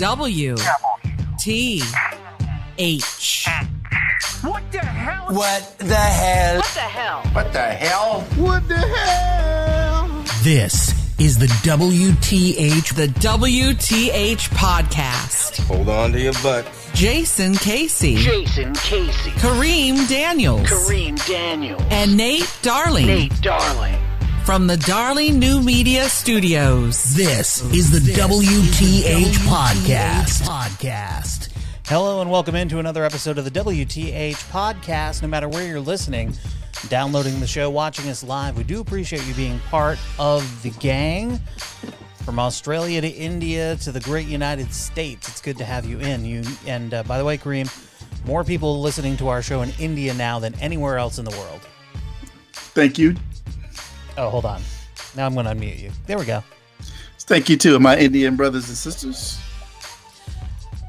WTH. What the hell? What the hell? What the hell? What the hell? What the hell? This is the WTH, the WTH podcast. Hold on to your butts. Jason Casey, Kareem Daniels, and Nate Darling. From the Darling New Media Studios. This is the WTH podcast. Hello and welcome into another episode of the WTH podcast. No matter where you're listening, downloading the show, watching us live, we do appreciate you being part of the gang. From Australia to India to the great United States, it's good to have you in. And by the way, Kareem, more people listening to our show in India now than anywhere else in the world. Thank you. Oh, hold on. Now I'm going to unmute you. There we go. Thank you to my Indian brothers and sisters.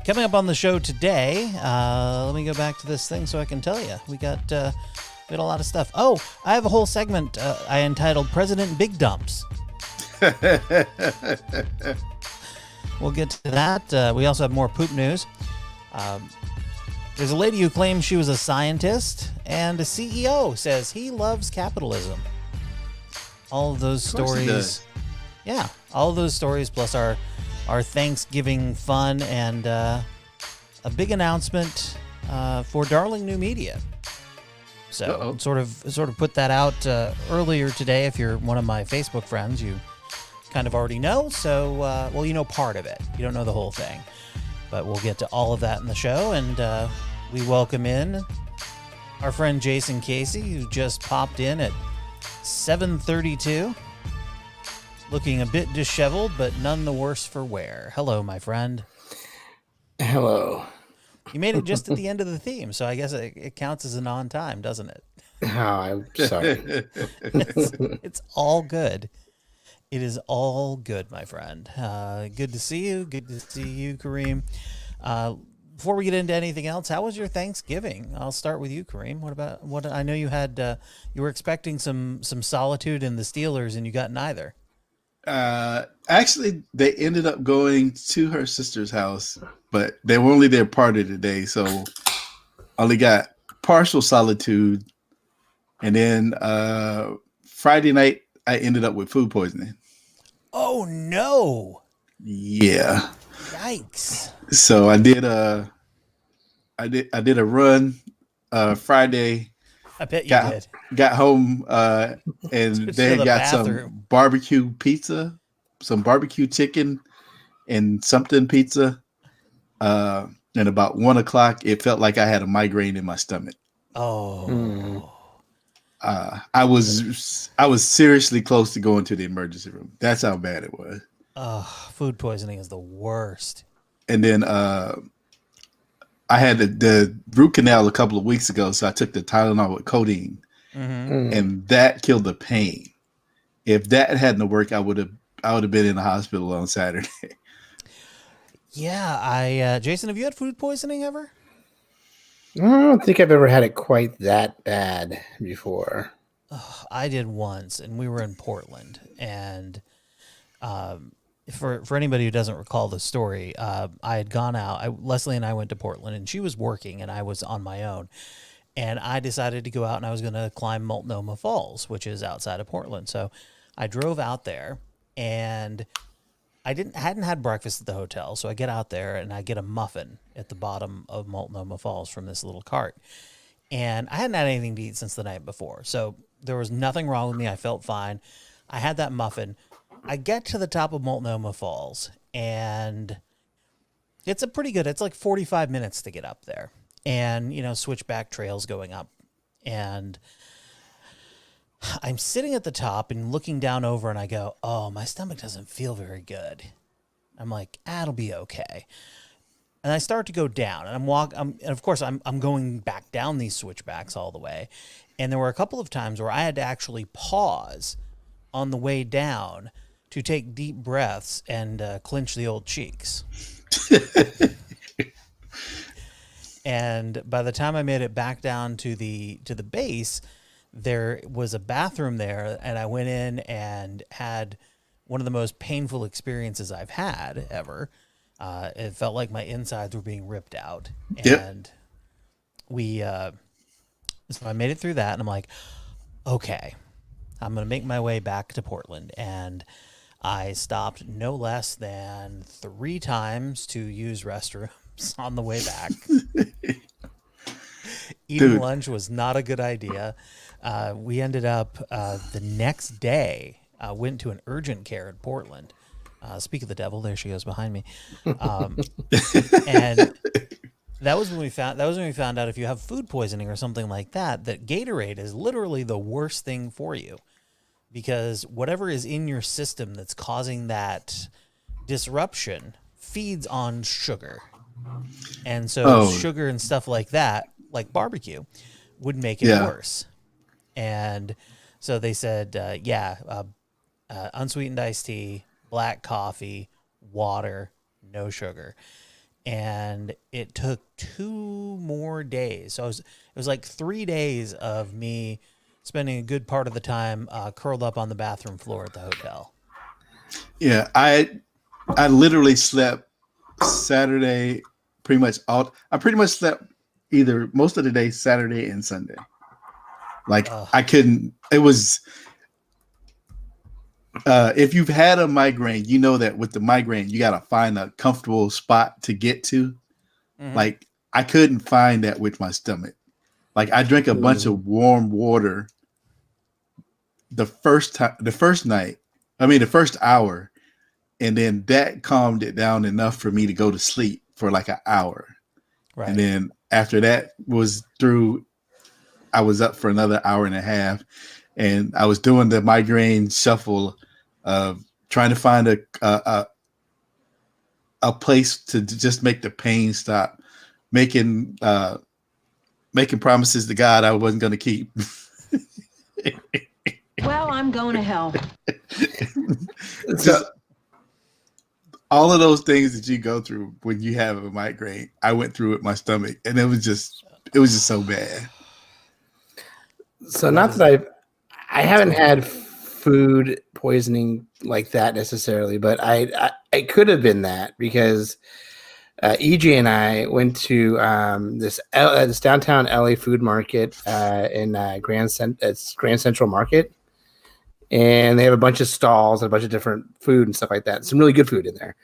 Coming up on the show today, let me go back to this thing so I can tell you. We got a lot of stuff. Oh, I have a whole segment I entitled President Big Dumps. We'll get to that. We also have more poop news. There's a lady who claims she was a scientist, and a CEO says he loves capitalism. All of those stories. Yeah, all of those stories plus our Thanksgiving fun and a big announcement for Darling New Media. So sort of put that out earlier today. If you're one of my Facebook friends, you kind of already know. So, well, you know part of it. You don't know the whole thing. But we'll get to all of that in the show. And we welcome in our friend Jason Casey, who just popped in at 7:32. Looking a bit disheveled, but none the worse for wear. Hello, my friend. Hello. You made it just at the end of the theme, so I guess it counts as an on time, doesn't it? Oh, I'm sorry. It's all good. It is all good, my friend. Good to see you. Good to see you, Kareem. Before we get into anything else, how was your Thanksgiving? I'll start with you, Kareem. What I know you had. You were expecting some solitude in the Steelers, and you got neither. Actually, they ended up going to her sister's house, but they were only there part of the day, so only got partial solitude. And then Friday night, I ended up with food poisoning. Oh no! Yeah. Yikes! So I did a run Friday. I bet you did. Got home and they got bathroom. Some barbecue pizza, some barbecue chicken, and something pizza. And about 1 o'clock, it felt like I had a migraine in my stomach. Oh. I was seriously close to going to the emergency room. That's how bad it was. Food poisoning is the worst. And then I had the root canal a couple of weeks ago, so I took the Tylenol with codeine, and that killed the pain. If that hadn't worked, I would have been in the hospital on Saturday. Yeah, Jason, have you had food poisoning ever? I don't think I've ever had it quite that bad before. I did once, and we were in Portland. And for anybody who doesn't recall the story, I had gone out. Leslie and I went to Portland, and she was working, and I was on my own. And I decided to go out, and I was going to climb Multnomah Falls, which is outside of Portland. So I drove out there, and I hadn't had breakfast at the hotel, so I get out there and I get a muffin at the bottom of Multnomah Falls from this little cart. And I hadn't had anything to eat since the night before, so there was nothing wrong with me. I felt fine. I had that muffin. I get to the top of Multnomah Falls, and it's like 45 minutes to get up there. And, switchback trails going up. And I'm sitting at the top and looking down over, and I go, oh, my stomach doesn't feel very good. I'm like, it'll be okay. And I start to go down, and and of course I'm going back down these switchbacks all the way. And there were a couple of times where I had to actually pause on the way down to take deep breaths and clench the old cheeks. And by the time I made it back down to the base, there was a bathroom there, and I went in and had one of the most painful experiences I've had ever. It felt like my insides were being ripped out. Yep. And so I made it through that, and I'm like, okay, I'm going to make my way back to Portland. And I stopped no less than 3 times to use restrooms on the way back. Eating lunch was not a good idea. We ended up the next day, went to an urgent care in Portland. Speak of the devil, there she goes behind me. And that was when we found out if you have food poisoning or something like that, that Gatorade is literally the worst thing for you, because whatever is in your system that's causing that disruption feeds on sugar. And so sugar and stuff like that, like barbecue, would make it worse. And so they said, unsweetened iced tea, black coffee, water, no sugar. And it took 2 more days. So it was like 3 days of me spending a good part of the time curled up on the bathroom floor at the hotel. Yeah, I literally slept Saturday pretty much I pretty much slept either most of the day Saturday and Sunday. Like I couldn't. It was if you've had a migraine, you know that with the migraine, you got to find a comfortable spot to get to. Mm-hmm. Like I couldn't find that with my stomach. Like I drank a bunch of warm water the first hour, and then that calmed it down enough for me to go to sleep for like an hour. Right. And then after that was through, I was up for another hour and a half, and I was doing the migraine shuffle of trying to find a place to just make the pain stop, making promises to God I wasn't going to keep. Well, I'm going to hell. So, all of those things that you go through when you have a migraine, I went through with my stomach, and it was just so bad. So not that I haven't had food poisoning like that necessarily, but I could have been that, because EJ and I went to this downtown LA food market in Grand Central Market, and they have a bunch of stalls and a bunch of different food and stuff like that. Some really good food in there.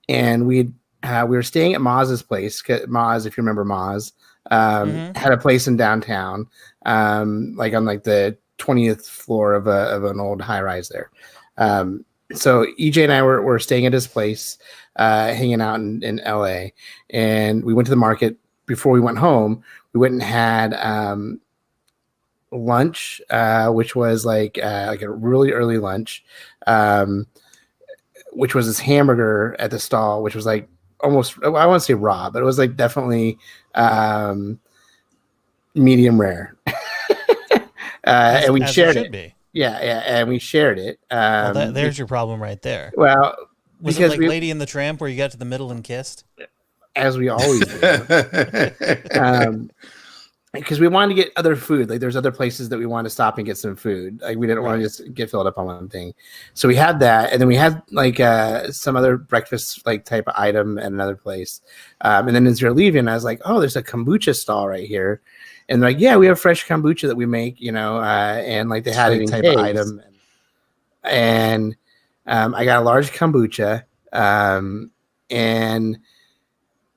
And we were staying at Maz's place. Maz, if you remember Maz, had a place in downtown, like on like the 20th floor of an old high rise there. So EJ and I were staying at his place, hanging out in LA, and we went to the market. Before we went home, we went and had lunch, which was like a really early lunch, which was this hamburger at the stall, which was like almost, I want to say raw, but it was like definitely medium rare. And we shared it. Yeah, and we shared it. Well, there's your problem right there. Well, was it like Lady and the Tramp where you got to the middle and kissed? As we always do. Because we wanted to get other food. Like there's other places that we wanted to stop and get some food. Like we didn't want to just get filled up on one thing. So we had that, and then we had like some other breakfast like type of item at another place. And then as you're leaving, I was like, oh, there's a kombucha stall right here. And they're like, yeah, we have fresh kombucha that we make, and like they had any type of item. And I got a large kombucha. And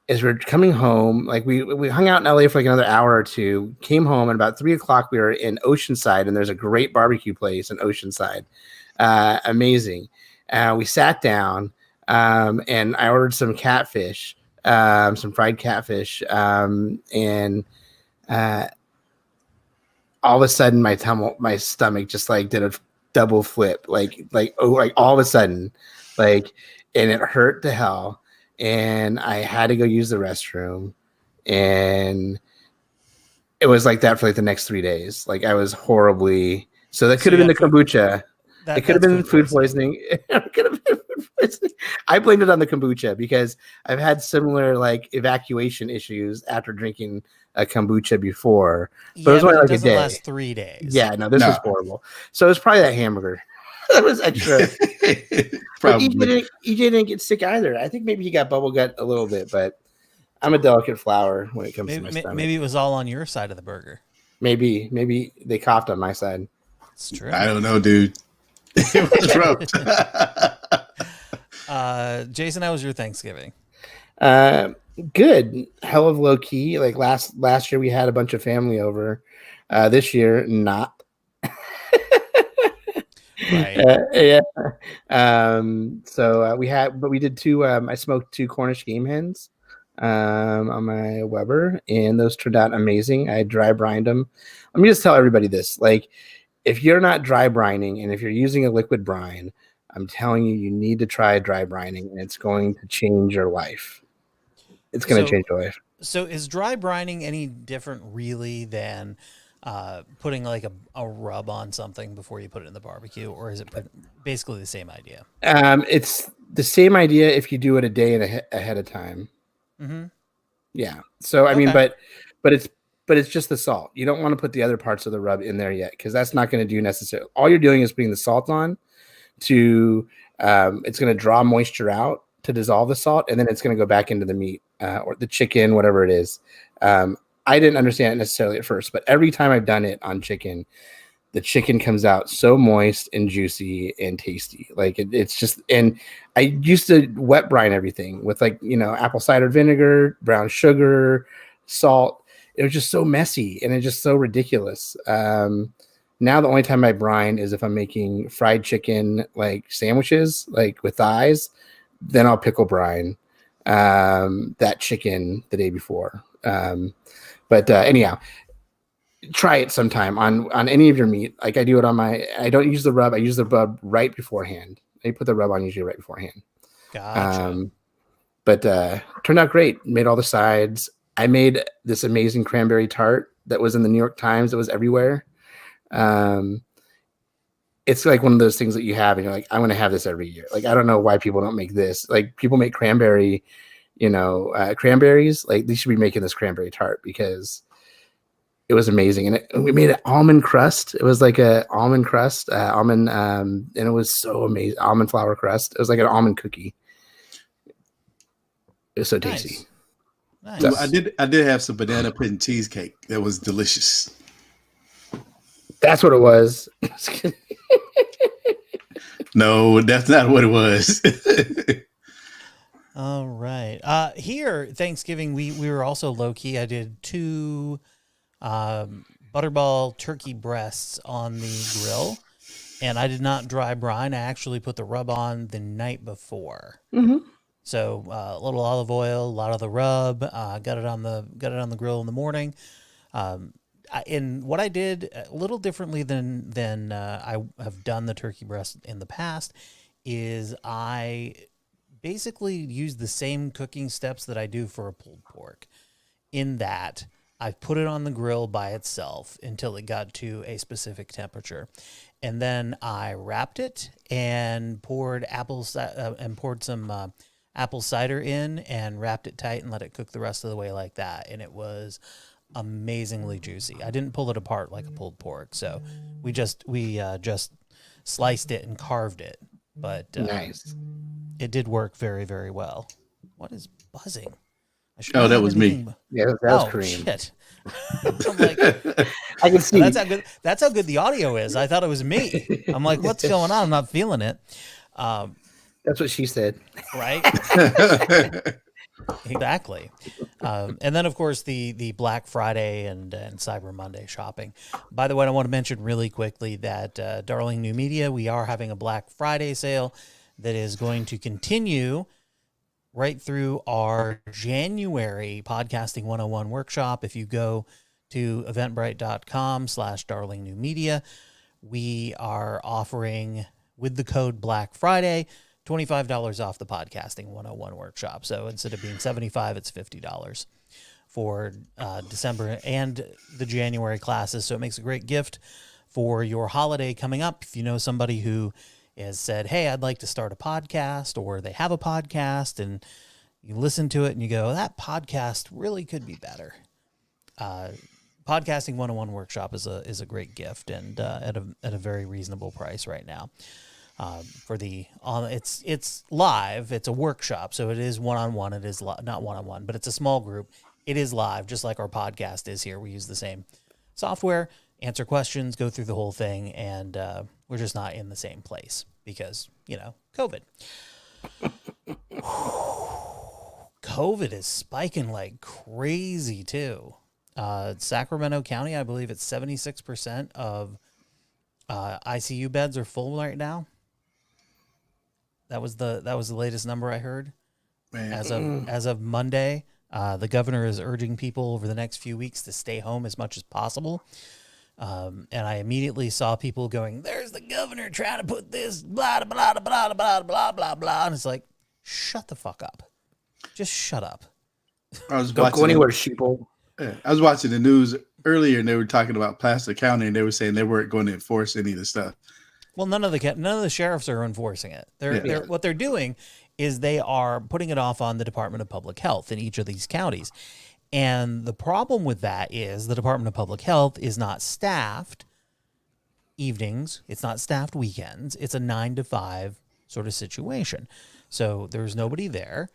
as we're coming home, like we hung out in LA for like another hour or two, came home, and about 3:00 we were in Oceanside, and there's a great barbecue place in Oceanside. Amazing. We sat down, and I ordered some catfish, some fried catfish. And all of a sudden my stomach just like did a double flip, like all of a sudden, like, and it hurt to hell. And I had to go use the restroom, and it was like that for like the next 3 days. Like I was horribly, so that could have been the kombucha. It could have been food poisoning. It could have been food poisoning. I blamed it on the kombucha because I've had similar like evacuation issues after drinking a kombucha before. But it was only like a day. Last 3 days. Yeah, no, this was horrible. So it was probably that hamburger. That was extra. But Probably. EJ didn't get sick either. I think maybe he got bubble gut a little bit, but I'm a delicate flower when it comes to my stomach. Maybe it was all on your side of the burger. Maybe they coughed on my side. It's true. I don't know, dude. It was rough. Jason, how was your Thanksgiving? Good. Hell of low key. Like last year we had a bunch of family over. This year, not. Right. Yeah. So we did two. I smoked 2 Cornish game hens on my Weber, and those turned out amazing. I dry brined them. Let me just tell everybody this: like, if you're not dry brining, and if you're using a liquid brine, I'm telling you, you need to try dry brining, and it's going to change your life. It's going to change your life. So, is dry brining any different, really, than putting like a rub on something before you put it in the barbecue, or is it basically the same idea? It's the same idea if you do it a day ahead of time. Mm-hmm. Yeah. So I mean, but it's just the salt. You don't want to put the other parts of the rub in there yet, because that's not going to do necessarily. All you're doing is putting the salt on to. It's going to draw moisture out to dissolve the salt, and then it's going to go back into the meat or the chicken, whatever it is. I didn't understand it necessarily at first, but every time I've done it on chicken, the chicken comes out so moist and juicy and tasty. Like it's just, and I used to wet brine everything with apple cider vinegar, brown sugar, salt. It was just so messy and it's just so ridiculous. Now the only time I brine is if I'm making fried chicken, like sandwiches, like with thighs, then I'll pickle brine that chicken the day before. But anyhow, try it sometime on any of your meat. Like I do it on I don't use the rub. I use the rub right beforehand. I put the rub on usually right beforehand. Gotcha. But turned out great. Made all the sides. I made this amazing cranberry tart that was in the New York Times. It was everywhere. It's like one of those things that you have and you're like, I'm going to have this every year. Like, I don't know why people don't make this. Like people make cranberries. Like they should be making this cranberry tart because it was amazing. And we made an almond crust. It was like a almond crust, and it was so amazing. Almond flour crust. It was like an almond cookie. It was so tasty. Nice. So I did have some banana pudding cheesecake. That was delicious. That's what it was. No, that's not what it was. All right. Here, Thanksgiving, we were also low key. I did 2 butterball turkey breasts on the grill, and I did not dry brine. I actually put the rub on the night before. Mm-hmm. So a little olive oil, a lot of the rub. Got it on the grill in the morning. And what I did a little differently than I have done the turkey breast in the past is I basically use the same cooking steps that I do for a pulled pork, in that I put it on the grill by itself until it got to a specific temperature. And then I wrapped it and poured some apple cider in and wrapped it tight and let it cook the rest of the way like that. And it was amazingly juicy. I didn't pull it apart like a pulled pork. So we just sliced it and carved it. But nice. It did work very, very well. What is buzzing? Oh, that was me. Yeah, that was Kareem. Shit. I'm like, I can see. That's how good the audio is. I thought it was me. I'm like, what's going on? I'm not feeling it. That's what she said. Right? Exactly. And then, of course, the Black Friday and Cyber Monday shopping. By the way, I want to mention really quickly that Darling New Media, we are having a Black Friday sale that is going to continue right through our January Podcasting 101 workshop. If you go to eventbrite.com/darlingnewmedia, we are offering, with the code Black Friday, $25 off the Podcasting 101 workshop. So instead of being $75, it's $50 for December and the January classes. So it makes a great gift for your holiday coming up. If you know somebody who has said, hey, I'd like to start a podcast, or they have a podcast and you listen to it and you go, that podcast really could be better. Podcasting 101 workshop is a great gift, and at a very reasonable price right now. For the it's live. It's a workshop, so it is one-on-one. It is not one-on-one, but it's a small group. It is live, just like our podcast is here. We use the same software, answer questions, go through the whole thing, and we're just not in the same place because, COVID. COVID is spiking like crazy too. Sacramento County, I believe it's 76% of ICU beds are full right now. That was the latest number I heard. Man. As of Monday, the governor is urging people over the next few weeks to stay home as much as possible. And I immediately saw people going, "There's the governor trying to put this blah blah blah blah blah blah blah blah," and it's like, shut the fuck up, just shut up. Don't go anywhere, sheeple. Yeah, I was watching the news earlier, and they were talking about Placer County, and they were saying they weren't going to enforce any of the stuff. Well, none of the sheriffs are enforcing it. What they're doing is they are putting it off on the Department of Public Health in each of these counties. And the problem with that is the Department of Public Health is not staffed evenings. It's not staffed weekends. It's a 9 to 5 sort of situation. So there's nobody there.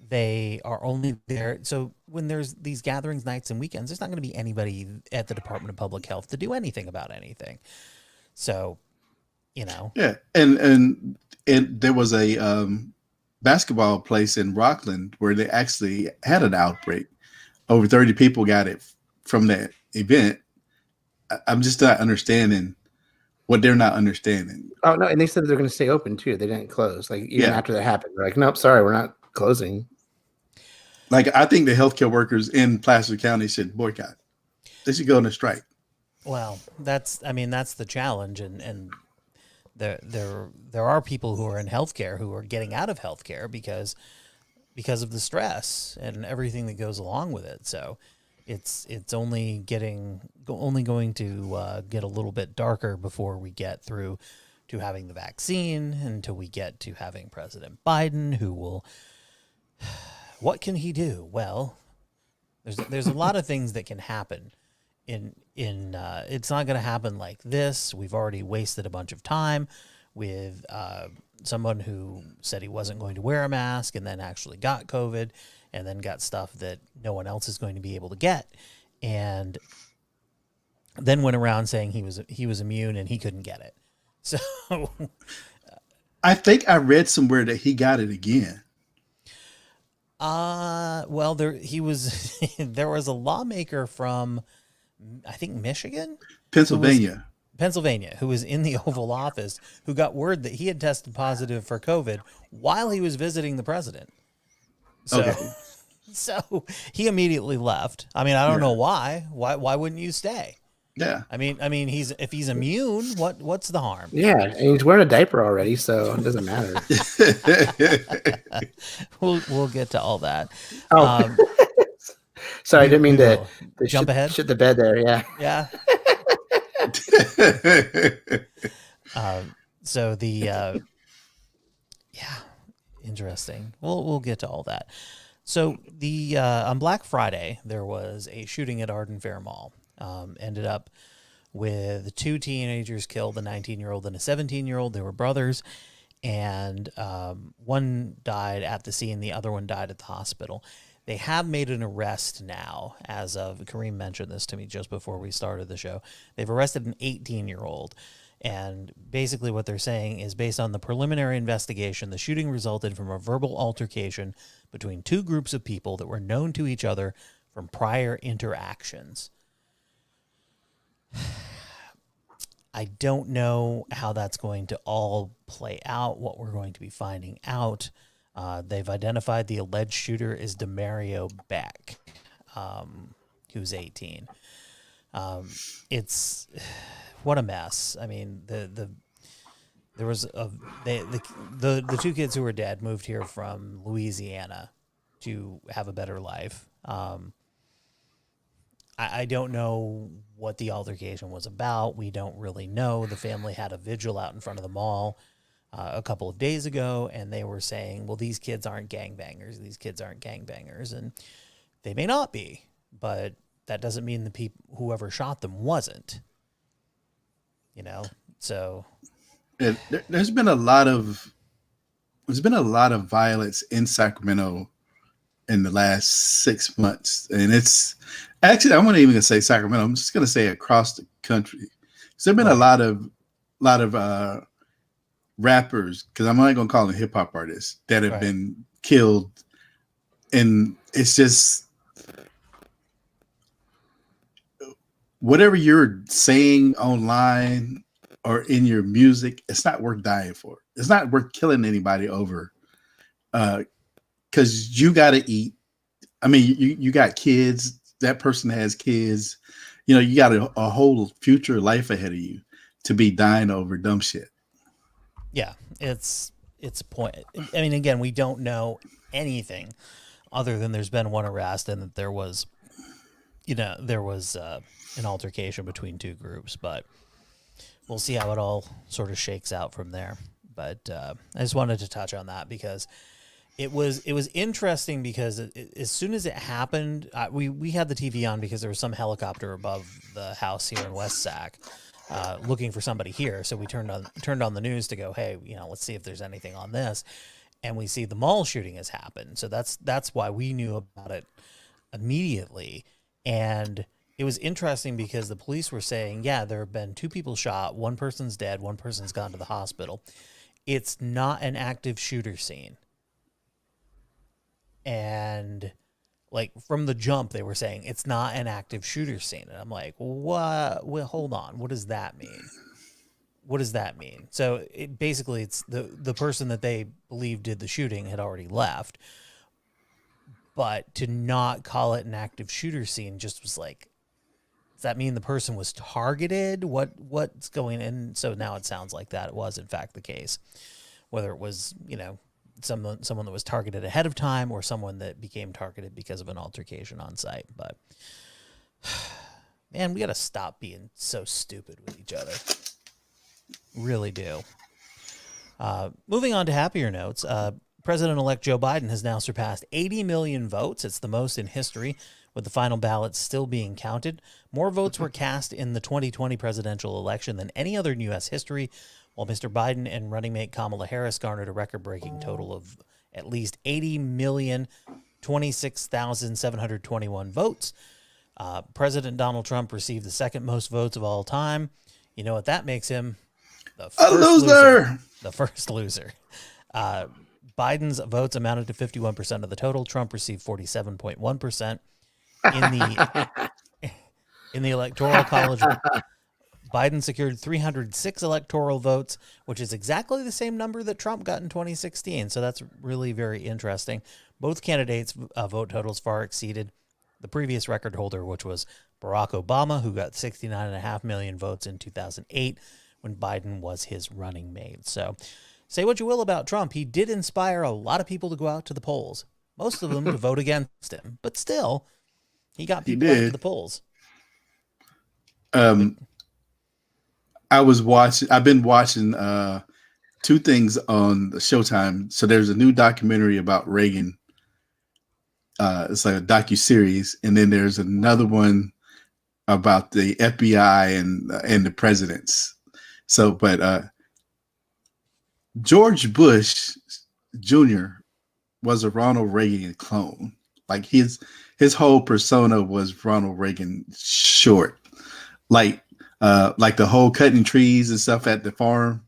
They are only there. So when there's these gatherings, nights and weekends, there's not going to be anybody at the Department of Public Health to do anything about anything. So, Yeah. And there was a basketball place in Rockland where they actually had an outbreak. Over 30 people got it from that event. I'm just not understanding what they're not understanding. Oh, no. And they said they're going to stay open too. They didn't close. Like, even after that happened, they're like, nope, sorry, we're not closing. Like, I think the healthcare workers in Placer County should boycott. They should go on a strike. Well, that's the challenge. And there are people who are in healthcare who are getting out of healthcare because of the stress and everything that goes along with it. So it's only going to get a little bit darker before we get through to having the vaccine, until we get to having President Biden, who will, what can he do? Well, there's a lot of things that can happen it's not going to happen like this. We've already wasted a bunch of time with someone who said he wasn't going to wear a mask and then actually got COVID and then got stuff that no one else is going to be able to get, and then went around saying he was immune and he couldn't get it. So I think I read somewhere that he got it again. Well, there was a lawmaker from, I think, Pennsylvania, who was in the Oval Office, who got word that he had tested positive for COVID while he was visiting the president. So he immediately left. I mean, I don't know why. Why wouldn't you stay? Yeah. I mean, if he's immune, what's the harm? Yeah, and he's wearing a diaper already, so it doesn't matter. We'll get to all that. Oh, sorry, I didn't mean to jump ahead. Shit the bed there. Yeah. Yeah. So the interesting. We'll get to all that. So the on Black Friday there was a shooting at Arden Fair Mall. Ended up with 2 teenagers killed, a 19-year-old and a 17-year-old. They were brothers, and one died at the scene. The other one died at the hospital. They have made an arrest now, as of, Kareem mentioned this to me just before we started the show. They've arrested an 18-year-old. And basically what they're saying is, based on the preliminary investigation, the shooting resulted from a verbal altercation between 2 groups of people that were known to each other from prior interactions. I don't know how that's going to all play out, what we're going to be finding out. They've identified the alleged shooter as Demario Beck, who's 18. It's what a mess. I mean, the 2 kids who were dead moved here from Louisiana to have a better life. I don't know what the altercation was about. We don't really know. The family had a vigil out in front of the mall a couple of days ago, and they were saying, well, these kids aren't gangbangers. These kids aren't gangbangers. And they may not be, but that doesn't mean the whoever shot them wasn't. So there's been a lot of violence in Sacramento in the last 6 months, and it's actually I'm not even gonna say Sacramento. I'm just gonna say across the country. There's been a lot of rappers, because I'm not gonna call them hip hop artists, that have been killed, and it's just whatever you're saying online or in your music, it's not worth dying for. It's not worth killing anybody over, because you got to eat. I mean, you got kids. That person has kids. You know, you got a whole future life ahead of you to be dying over dumb shit. Yeah, it's a point. I mean, again, we don't know anything other than there's been one arrest and that there was an altercation between two groups, but we'll see how it all sort of shakes out from there. But I just wanted to touch on that because it was interesting, because as soon as it happened, we had the TV on because there was some helicopter above the house here in West Sac looking for somebody here. So we turned on the news to go, hey, let's see if there's anything on this. And we see the mall shooting has happened. So that's why we knew about it immediately. And it was interesting because the police were saying, yeah, there have been 2 people shot. One person's dead. One person's gone to the hospital. It's not an active shooter scene. And like from the jump, they were saying it's not an active shooter scene. And I'm like, what? Well, hold on. What does that mean? What does that mean? So basically it's the person that they believe did the shooting had already left. But to not call it an active shooter scene just was like, does that mean the person was targeted? What's going in? So now it sounds like that it was in fact the case. Whether it was, someone that was targeted ahead of time or someone that became targeted because of an altercation on site. But man, we got to stop being so stupid with each other. Really do. Moving on to happier notes. President-elect Joe Biden has now surpassed 80 million votes. It's the most in history, with the final ballots still being counted. More votes were cast in the 2020 presidential election than any other in U.S. history, while Mr. Biden and running mate Kamala Harris garnered a record-breaking total of at least 80,026,721 votes. President Donald Trump received the second most votes of all time. You know what that makes him? The first loser. The first loser. Biden's votes amounted to 51% of the total. Trump received 47.1%. In the Electoral College, Biden secured 306 electoral votes, which is exactly the same number that Trump got in 2016. So that's really very interesting. Both candidates' vote totals far exceeded the previous record holder, which was Barack Obama, who got 69.5 million votes in 2008 when Biden was his running mate. So say what you will about Trump, he did inspire a lot of people to go out to the polls, most of them to vote against him, but still, he got people out to the polls. I've been watching 2 things on the Showtime. So there's a new documentary about Reagan. It's like a docuseries, and then there's another one about the FBI and the presidents. So, but George Bush Jr. was a Ronald Reagan clone. Like his whole persona was Ronald Reagan short. Like the whole cutting trees and stuff at the farm.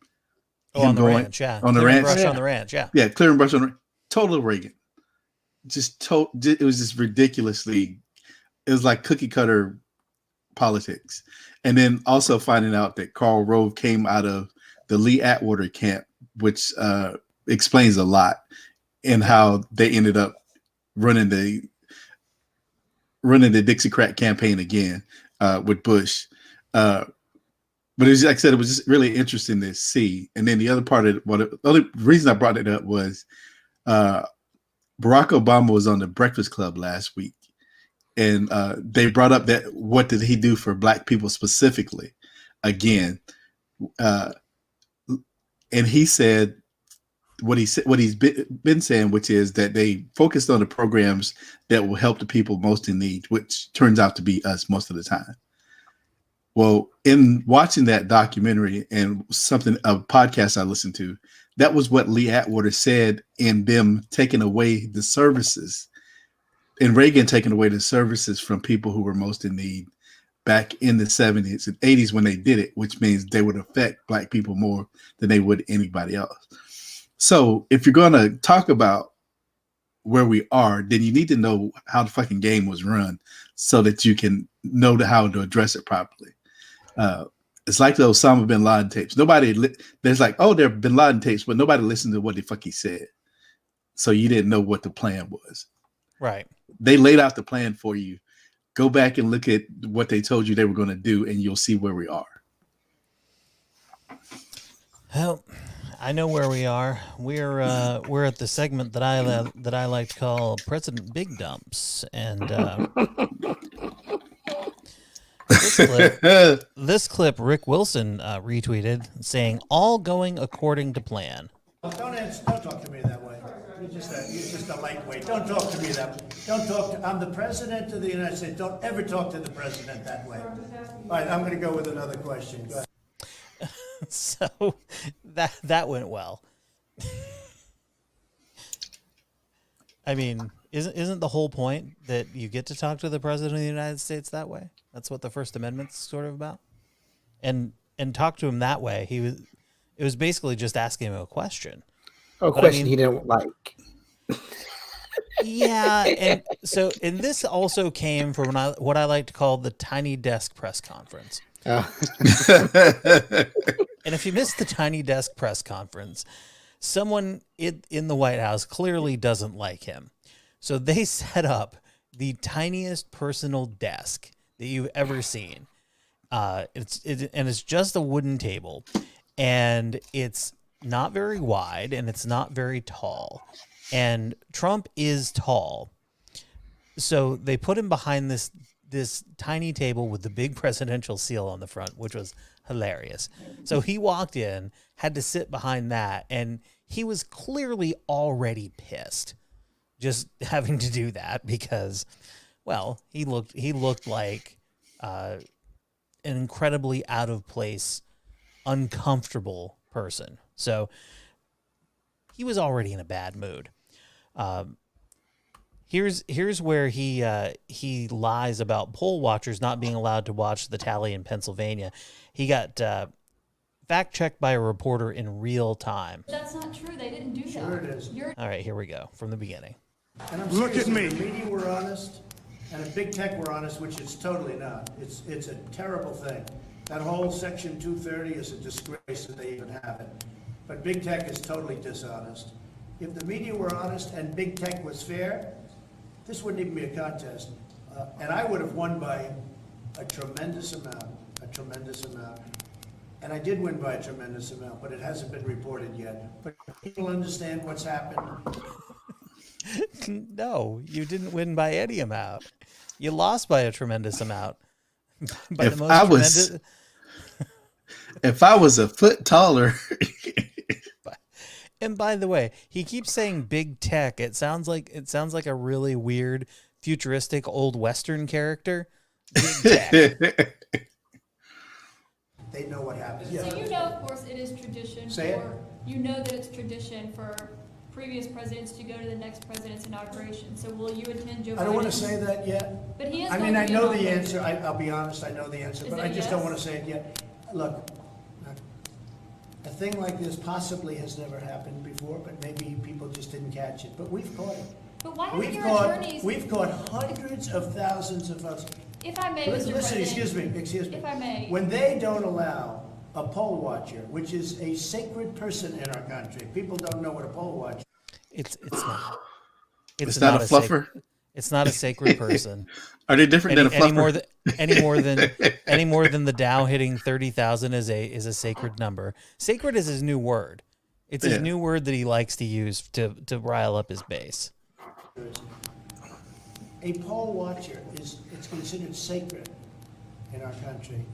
Oh, on the ranch, yeah. On the ranch. Brush on the ranch, yeah. Yeah, clearing brush on the total Reagan. It was just ridiculously, it was like cookie cutter politics. And then also finding out that Karl Rove came out of the Lee Atwater camp, which explains a lot in how they ended up running the Dixiecrat campaign again with Bush. But it was, like I said, it was just really interesting to see. And then the other part of the other reason I brought it up was Barack Obama was on the Breakfast Club last week, and they brought up that what did he do for Black people specifically? Again, and he said what he's been saying, which is that they focused on the programs that will help the people most in need, which turns out to be us most of the time. Well, in watching that documentary and a podcast I listened to, that was what Lee Atwater said in them taking away the services, and Reagan taking away the services from people who were most in need back in the 70s and 80s when they did it, which means they would affect Black people more than they would anybody else. So if you're going to talk about where we are, then you need to know how the fucking game was run so that you can know how to address it properly. It's like the Osama bin Laden tapes. There's like, oh, there have bin Laden tapes, but nobody listened to what the fuck he said. So you didn't know what the plan was. Right. They laid out the plan for you. Go back and look at what they told you they were going to do, and you'll see where we are. Well, I know where we are. We're at the segment that I like to call President Big Dumps, and this clip Rick Wilson retweeted saying, "All going according to plan." Don't talk to me that way. You're just a lightweight. Don't talk to me that way. Don't talk to. I'm the president of the United States. Don't ever talk to the president that way. All right, I'm going to go with another question. Go ahead. So that went well. I mean, isn't the whole point that you get to talk to the president of the United States that way? That's what the First Amendment's sort of about. And talk to him that way. It was basically just asking him a question. A question he didn't like. Yeah, and this also came from what I like to call the tiny desk press conference. And if you missed the tiny desk press conference, someone in the White House clearly doesn't like him. So they set up the tiniest personal desk that you've ever seen. It's just a wooden table, and it's not very wide, and it's not very tall. And Trump is tall. So they put him behind this tiny table with the big presidential seal on the front, which was hilarious. So he walked in, had to sit behind that, and he was clearly already pissed just having to do that because, well, he looked like an incredibly out of place, uncomfortable person. So he was already in a bad mood. Here's where he lies about poll watchers not being allowed to watch the tally in Pennsylvania. He got fact checked by a reporter in real time. That's not true. They didn't do that. Sure it is. All right, here we go from the beginning. And I'm Look serious, at me. If the media were honest, and if big tech were honest, which it's totally not. It's a terrible thing. That whole Section 230 is a disgrace that they even have it. But big tech is totally dishonest. If the media were honest and big tech was fair, this wouldn't even be a contest. And I would have won by a tremendous amount. And I did win by a tremendous amount, but it hasn't been reported yet. But people understand what's happened. No, you didn't win by any amount. You lost by a tremendous amount. If I was a foot taller. And by the way, he keeps saying big tech. It sounds like a really weird, futuristic old Western character. Big tech. They know what happened. So you know, of course, it is tradition. You know that it's tradition for previous presidents to go to the next president's inauguration. So will you attend Joe Biden? I don't want to say that yet. But he is. I mean, I know the answer. I'll be honest. I know the answer, but I just don't want to say it yet. Look, a thing like this possibly has never happened before, but maybe people just didn't catch it. But we've caught it. But why haven't your attorneys? We've caught hundreds of thousands of votes. If I may, Listen, Mr. President. excuse me. If I may. When they don't allow a poll watcher, which is a sacred person in our country, people don't know what a poll watcher. It's not. It's not a fluffer. It's not a sacred person. Are they different than a fluffer? Any more than the Dow hitting 30,000 is a sacred number. Sacred is his new word. It's his new word that he likes to use to rile up his base. A poll watcher it's considered sacred in our country.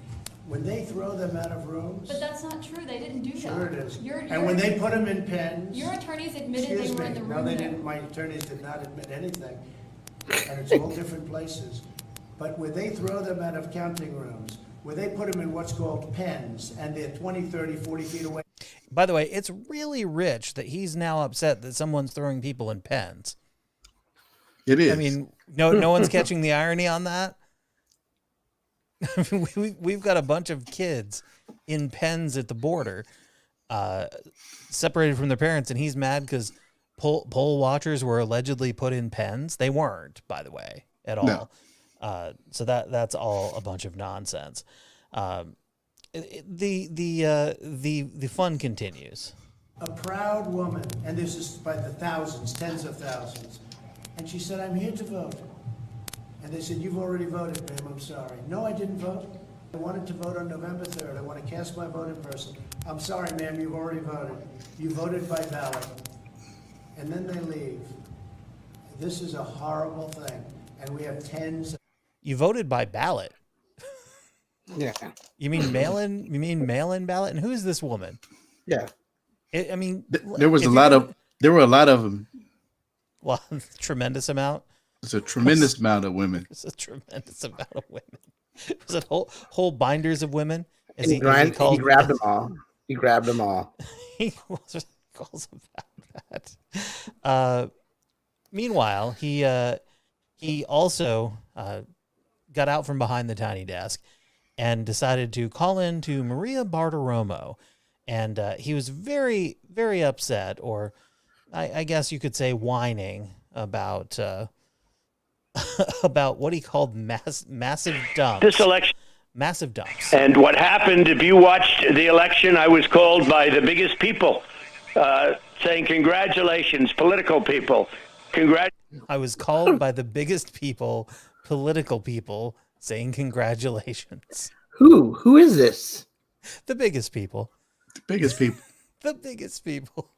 When they throw them out of rooms. But that's not true. They didn't do that. Sure it is. And when they put them in pens. Your attorneys admitted they were in the room. No, they didn't. My attorneys did not admit anything. And it's all different places. But when they throw them out of counting rooms, where they put them in what's called pens, and they're 20, 30, 40 feet away. By the way, it's really rich that he's now upset that someone's throwing people in pens. It is. I mean, no one's catching the irony on that. We've got a bunch of kids in pens at the border, separated from their parents, and he's mad because poll watchers were allegedly put in pens. They weren't, by the way, at all. No. So that's all a bunch of nonsense. The fun continues. A proud woman, and this is by the thousands, tens of thousands, and she said, "I'm here to vote." And they said, "You've already voted, ma'am, I'm sorry." "No, I didn't vote. I wanted to vote on November 3rd. I want to cast my vote in person." "I'm sorry, ma'am, you've already voted. You voted by ballot." And then they leave. This is a horrible thing. And we have tens. You voted by ballot? Yeah. You mean mail-in? You mean mail-in ballot? And who is this woman? Yeah. I mean, there were a lot of them. Well, tremendous amount. It's a tremendous amount of women. It's a tremendous amount of women. Was it whole binders of women? He grabbed them all. He grabbed them all. He calls about that. Meanwhile, he also got out from behind the tiny desk and decided to call in to Maria Bartiromo. And he was very, very upset, or I guess you could say whining about about what he called massive dumps. This election. Massive dumps. And what happened, if you watched the election, I was called by the biggest people saying, "Congratulations, political people. I was called by the biggest people, political people, saying congratulations." Who is this? The biggest people. The biggest people. The biggest people.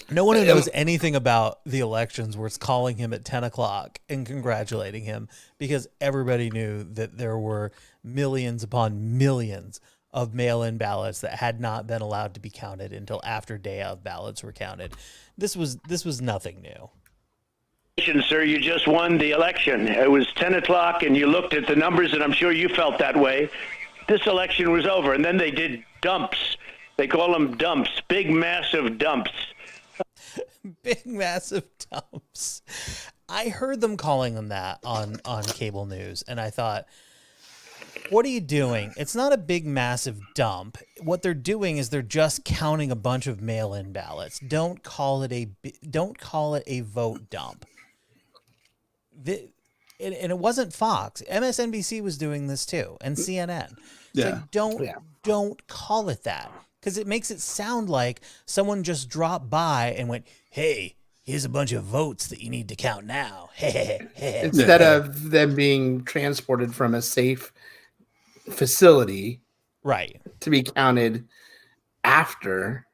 No one who knows anything about the elections was calling him at 10 o'clock and congratulating him, because everybody knew that there were millions upon millions of mail-in ballots that had not been allowed to be counted until after day of ballots were counted. This was nothing new. Sir, you just won the election. It was 10 o'clock and you looked at the numbers, and I'm sure you felt that way. This election was over, and then they did dumps. They call them dumps, big, massive dumps. Big, massive dumps. I heard them calling them that on cable news, and I thought, what are you doing? It's not a big, massive dump. What they're doing is they're just counting a bunch of mail-in ballots. Don't call it a vote dump. And it wasn't Fox. MSNBC was doing this too, and CNN. Yeah. Like, don't call it that, because it makes it sound like someone just dropped by and went, "Hey, here's a bunch of votes that you need to count now." Instead of them being transported from a safe facility, right, to be counted after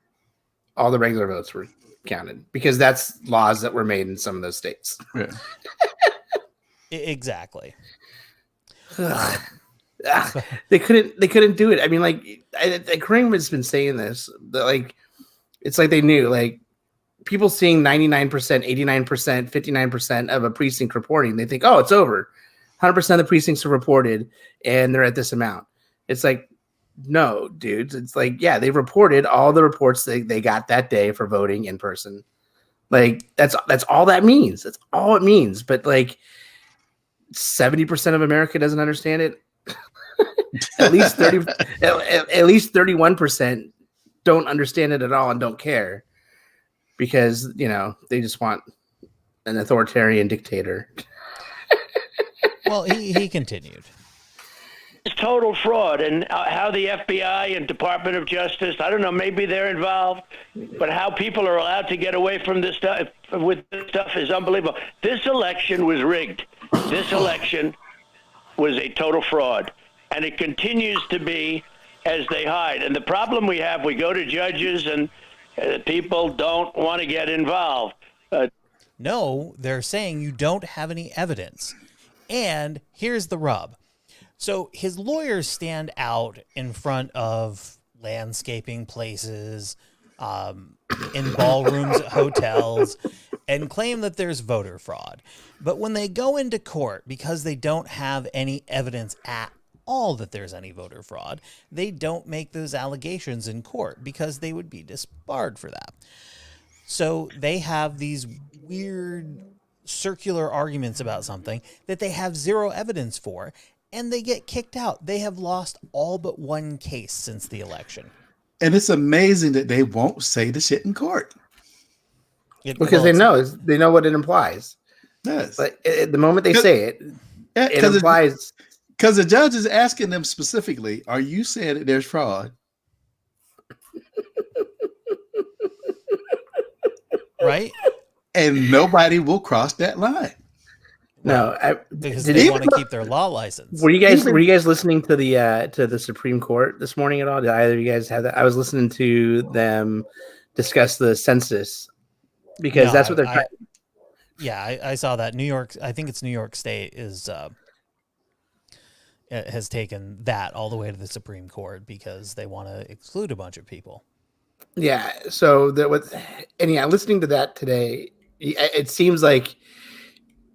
all the regular votes were counted, because that's laws that were made in some of those states. Yeah. Exactly. They couldn't do it. I mean, like, Kareem has been saying this, that, like, it's like they knew, like, people seeing 99%, 89%, 59% of a precinct reporting, they think, oh, it's over. 100% of the precincts are reported and they're at this amount. It's like, no, dudes. It's like, yeah, they reported all the reports they got that day for voting in person. Like, that's all that means. That's all it means. But, like, 70% of America doesn't understand it. At least 31% don't understand it at all and don't care, because, you know, they just want an authoritarian dictator. Well, he continued. It's total fraud, and how the FBI and Department of Justice, I don't know, maybe they're involved, but how people are allowed to get away from this stuff with this stuff is unbelievable. This election was rigged. This election was a total fraud, and it continues to be as they hide. And the problem we have, we go to judges and people don't want to get involved. No, they're saying you don't have any evidence. And here's the rub. So his lawyers stand out in front of landscaping places, in ballrooms at hotels, and claim that there's voter fraud. But when they go into court, because they don't have any evidence at all that there's any voter fraud, they don't make those allegations in court because they would be disbarred for that. So they have these weird circular arguments about something that they have zero evidence for, and they get kicked out. They have lost all but one case since the election. And it's amazing that they won't say the shit in court. Because they know what it implies. Yes. Like at the moment they say it, it implies. Because the judge is asking them specifically, are you saying that there's fraud? Right? And nobody will cross that line. No, because they want to keep their law license. Were you guys listening to the Supreme Court this morning at all? Did either of you guys have that? I was listening to them discuss the census because that's what they're trying. Yeah, I saw that. New York, I think it's New York State has taken that all the way to the Supreme Court because they want to exclude a bunch of people. Yeah. So listening to that today, it seems like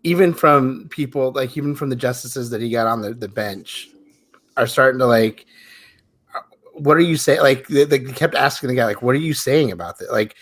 even from people, like even from the justices that he got on the bench, are starting to like, what are you saying? Like they kept asking the guy, like, what are you saying about this? Like,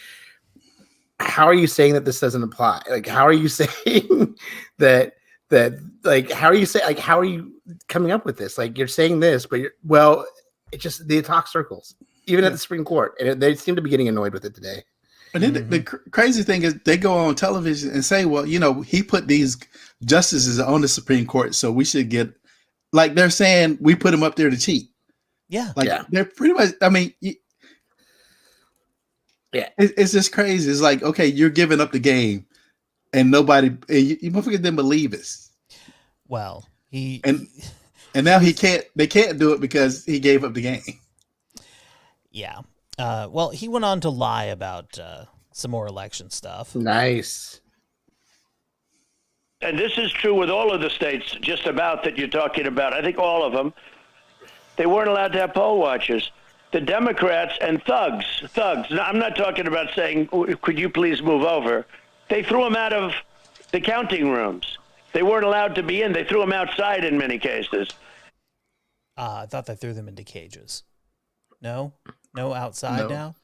how are you saying that this doesn't apply? Like, how are you saying that like, how are you saying, like, how are you coming up with this? Like, you're saying this, but it just, they talk circles, even at the Supreme Court. And they seem to be getting annoyed with it today. But then the crazy thing is they go on television and say, well, he put these justices on the Supreme Court, so we should get, like they're saying we put them up there to cheat. Yeah. They're pretty much, I mean, it's just crazy. It's like, okay, you're giving up the game and nobody, you motherfuckers didn't believe us. Well, and now they can't do it because he gave up the game. Yeah. Well, he went on to lie about some more election stuff. Nice. And this is true with all of the states, just about that you're talking about. I think all of them. They weren't allowed to have poll watchers. The Democrats and thugs. Now, I'm not talking about saying, could you please move over? They threw them out of the counting rooms. They weren't allowed to be in. They threw them outside in many cases. I thought they threw them into cages. No outside now.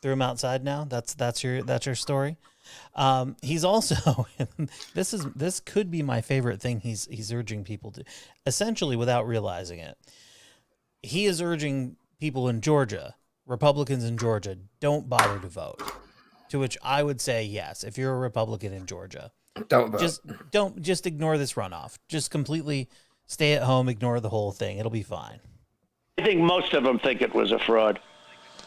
Threw him outside now. That's your story. He's also this could be my favorite thing. He's urging people to, essentially without realizing it. He is urging people in Georgia, Republicans in Georgia, don't bother to vote. To which I would say yes. If you're a Republican in Georgia, don't vote. Just ignore this runoff. Just completely stay at home. Ignore the whole thing. It'll be fine. I think most of them think it was a fraud.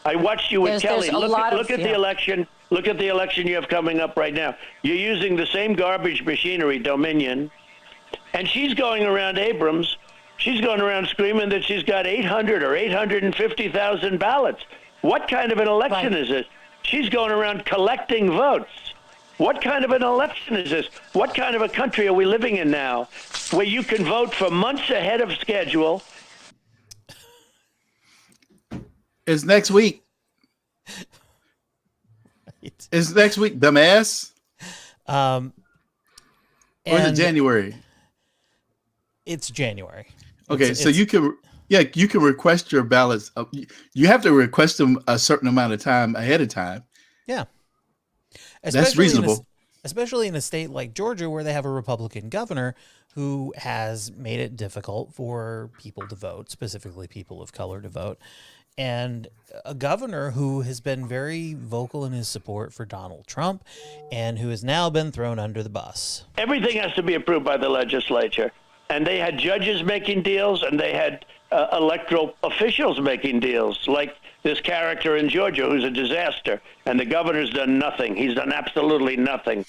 I watched you with Kelly. Look at the election. Look at the election you have coming up right now. You're using the same garbage machinery, Dominion, and she's going around Abrams. She's going around screaming that she's got 800 or 850,000 ballots. What kind of an election is this? She's going around collecting votes. What kind of an election is this? What kind of a country are we living in now where you can vote for months ahead of schedule? It's next week. It's next week, dumbass. Or is it January? It's January. Okay, so you can request your ballots. You have to request them a certain amount of time ahead of time. Yeah. That's reasonable. Especially in a state like Georgia where they have a Republican governor who has made it difficult for people to vote, specifically people of color to vote. And a governor who has been very vocal in his support for Donald Trump and who has now been thrown under the bus. Everything has to be approved by the legislature. And they had judges making deals, and they had electoral officials making deals, like this character in Georgia who's a disaster. And the governor's done nothing. He's done absolutely nothing.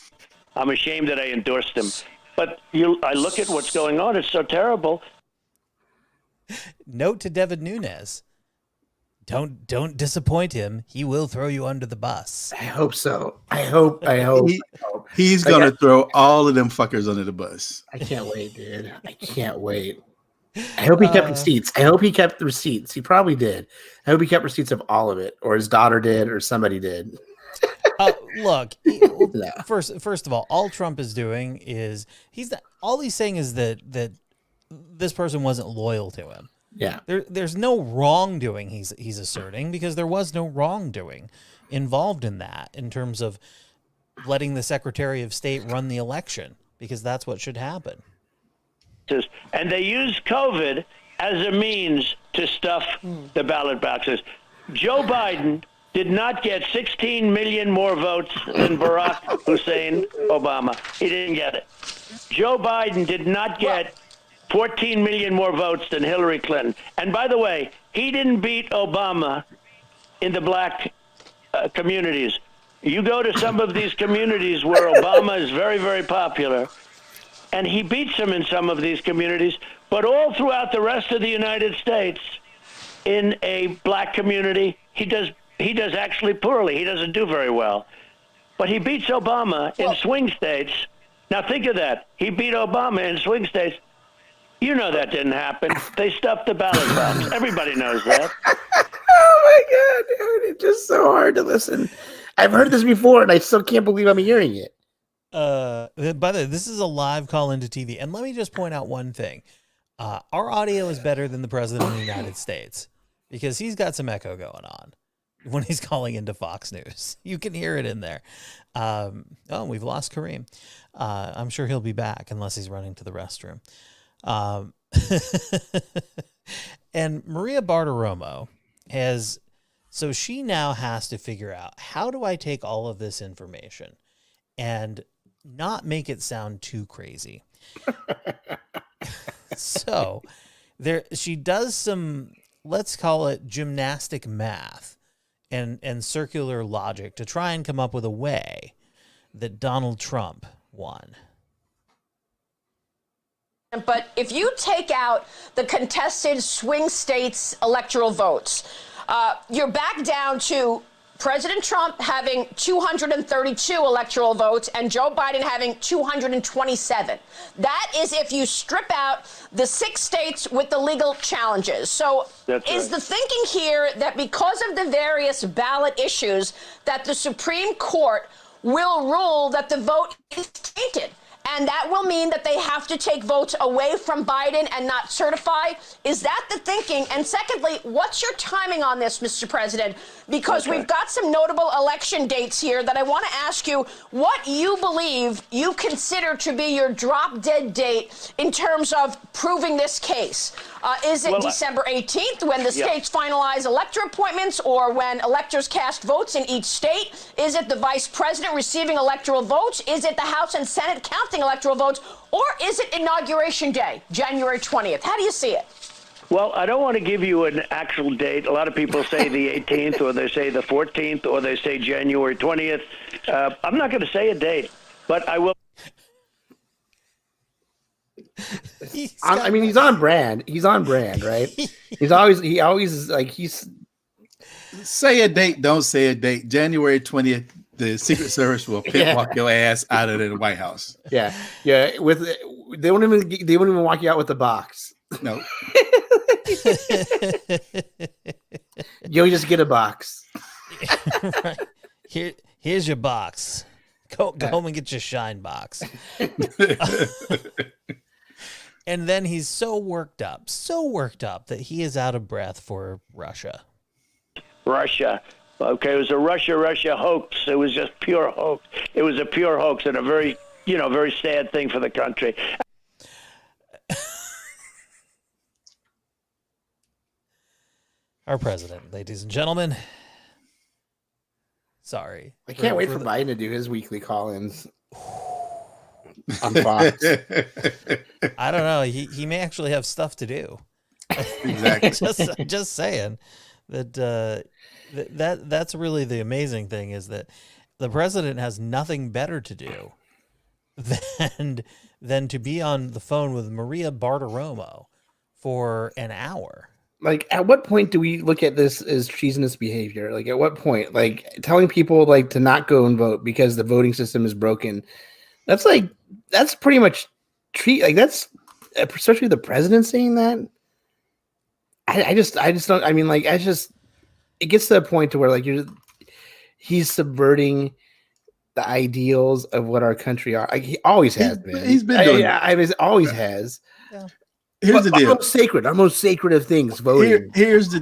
I'm ashamed that I endorsed him. But I look at what's going on. It's so terrible. Note to Devin Nunes. Don't disappoint him. He will throw you under the bus. I hope so. I hope. He's going to throw all of them fuckers under the bus. I can't wait, dude. I can't wait. I hope he kept receipts. I hope he kept the receipts. He probably did. I hope he kept receipts of all of it, or his daughter did, or somebody did. look, first of all Trump is doing is all he's saying is that this person wasn't loyal to him. Yeah. There's no wrongdoing he's asserting, because there was no wrongdoing involved in that, in terms of letting the Secretary of State run the election, because that's what should happen. And they use COVID as a means to stuff the ballot boxes. Joe Biden did not get 16 million more votes than Barack Hussein Obama. He didn't get it. Joe Biden did not get 14 million more votes than Hillary Clinton. And by the way, he didn't beat Obama in the black communities. You go to some of these communities where Obama is very, very popular, and he beats him in some of these communities, but all throughout the rest of the United States, in a black community, he does actually poorly. He doesn't do very well. But he beats Obama in swing states. Now think of that. He beat Obama in swing states. You know that didn't happen. They stuffed the ballot box. Everybody knows that. Oh my God, dude. It's just so hard to listen. I've heard this before, and I still can't believe I'm hearing it. By the way, this is a live call into TV. And let me just point out one thing. Our audio is better than the President of the United States, because he's got some echo going on when he's calling into Fox News. You can hear it in there. We've lost Kareem. I'm sure he'll be back unless he's running to the restroom. And Maria Bartiromo she now has to figure out, how do I take all of this information and not make it sound too crazy? So she does some, let's call it gymnastic math and circular logic to try and come up with a way that Donald Trump won. But if you take out the contested swing states electoral votes, you're back down to President Trump having 232 electoral votes and Joe Biden having 227. That is if you strip out the 6 states with the legal challenges. So is the thinking here that because of the various ballot issues that the Supreme Court will rule that the vote is tainted? And that will mean that they have to take votes away from Biden and not certify? Is that the thinking? And secondly, what's your timing on this, Mr. President? Because we've got some notable election dates here that I want to ask you what you believe you consider to be your drop-dead date in terms of proving this case. Is it December 18th when the states finalize elector appointments, or when electors cast votes in each state? Is it the vice president receiving electoral votes? Is it the House and Senate counting electoral votes? Or is it Inauguration Day, January 20th? How do you see it? Well, I don't want to give you an actual date. A lot of people say the 18th, or they say the 14th, or they say January 20th. I'm not going to say a date, but I will. He's on brand. He's on brand, right? He always say a date, don't say a date. January 20th, the Secret Service will walk your ass out of the White House. Yeah. They won't even walk you out with the box. No. You'll just get a box. Right. Here's your box. Go home and get your shine box. And then he's so worked up that he is out of breath for Russia. Russia. Okay, it was a Russia hoax. It was just pure hoax. It was a pure hoax, and a very sad thing for the country. Our president, ladies and gentlemen. Sorry. I can't wait for Biden to do his weekly call-ins on Fox. I don't know. He may actually have stuff to do. Exactly. just saying that's really the amazing thing, is that the president has nothing better to do than to be on the phone with Maria Bartiromo for an hour. Like, at what point do we look at this as treasonous behavior? Like, at what point? Like, telling people to not go and vote because the voting system is broken. That's pretty much that's, especially the president saying that. I just don't. I mean, it gets to the point to where he's subverting the ideals of what our country are. He always has been. He's been doing. I mean, always has. Yeah. Here's the deal. Our most sacred of things, voting. Here's the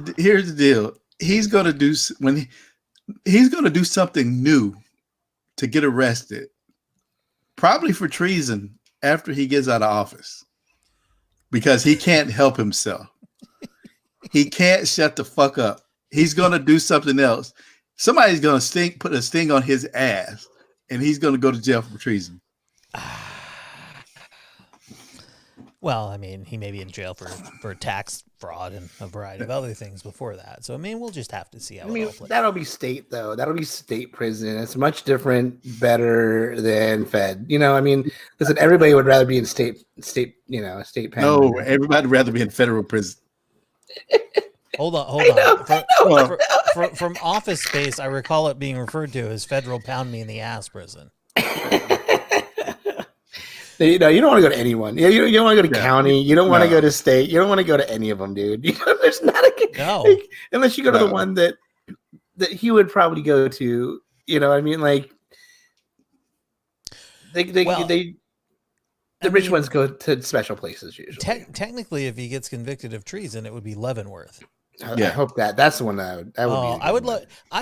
deal. He's gonna do he's gonna do something new to get arrested, probably for treason after he gets out of office, because he can't help himself. He can't shut the fuck up. He's gonna do something else. Somebody's gonna put a sting on his ass, and he's gonna go to jail for treason. Well, I mean, he may be in jail for tax fraud and a variety of other things before that. So, I mean, we'll just have to see how it all plays. That'll be state, though. That'll be state prison. It's much different, better than Fed. You know, I mean, listen, everybody would rather be in state pen. No, everybody would rather be in federal prison. Hold on. From Office Space, I recall it being referred to as federal pound me in the ass prison. You don't want to go to anyone. You don't want to go to county. You don't want to go to state. You don't want to go to any of them, dude. There's not unless you go to the one that he would probably go to. You know, I mean, like the rich ones go to special places usually. Technically, if he gets convicted of treason, it would be Leavenworth. I hope that's the one that would. I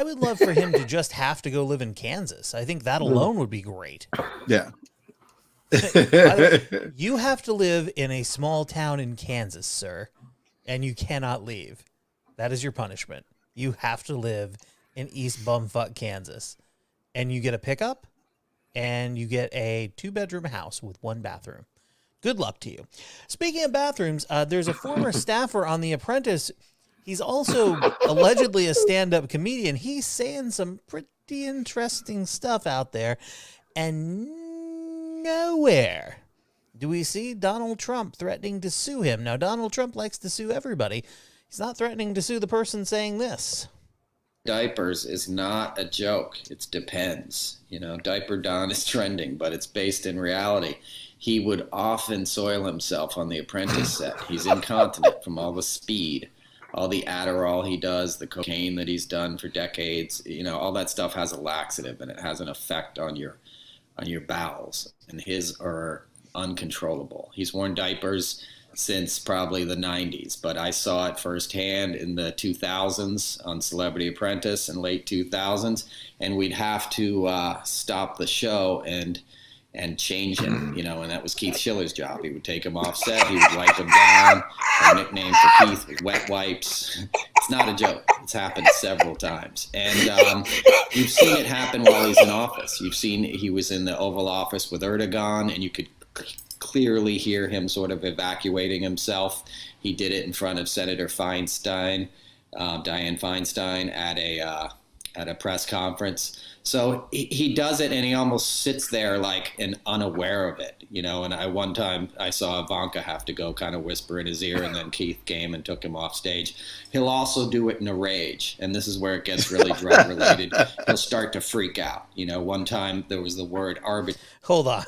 would love for him to just have to go live in Kansas. I think that alone would be great. Yeah. You have to live in a small town in Kansas, sir, and you cannot leave. That is your punishment. You have to live in East Bumfuck, Kansas, and you get a pickup, and you get a 2-bedroom house with 1 bathroom. Good luck to you. Speaking of bathrooms, there's a former staffer on The Apprentice. He's also allegedly a stand-up comedian. He's saying some pretty interesting stuff out there, and nowhere do we see Donald Trump threatening to sue him. Now, Donald Trump likes to sue everybody. He's not threatening to sue the person saying this. Diapers is not a joke. It depends. You know, Diaper Don is trending, but it's based in reality. He would often soil himself on The Apprentice set. He's incontinent from all the speed, all the Adderall he does, the cocaine that he's done for decades. You know, all that stuff has a laxative, and it has an effect on your bowels, and his are uncontrollable. He's worn diapers since probably the 90s, but I saw it firsthand in the 2000s on Celebrity Apprentice in late 2000s, and we'd have to stop the show and change him, you know, and that was Keith Schiller's job. He would take him off set, he would wipe him down. Our nickname for Keith was Wet Wipes. It's not a joke. It's happened several times. And you've seen it happen while he's in office. You've seen he was in the Oval Office with Erdogan, and you could clearly hear him sort of evacuating himself. He did it in front of Senator Feinstein, Dianne Feinstein, at a press conference. So he does it, and he almost sits there like and unaware of it, you know. And one time I saw Ivanka have to go kind of whisper in his ear, and then Keith came and took him off stage. He'll also do it in a rage, and this is where it gets really drug related. He'll start to freak out. You know, one time there was the word arbitrary. Hold on.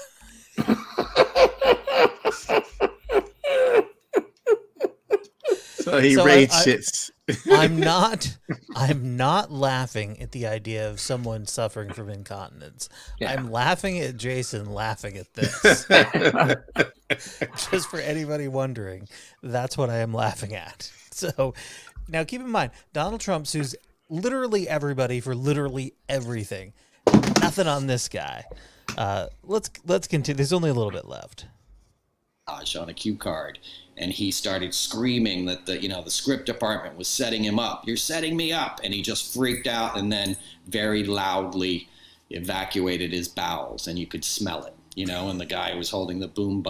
So he rage shits. I'm not laughing at the idea of someone suffering from incontinence. Yeah. I'm laughing at Jason laughing at this. Just for anybody wondering, that's what I am laughing at. So now keep in mind, Donald Trump sues literally everybody for literally everything. Nothing on this guy. Let's continue. There's only a little bit left. On a cue card, and he started screaming that the script department was setting him up. You're setting me up, and he just freaked out and then very loudly evacuated his bowels, and you could smell it, you know. And the guy who was holding the boom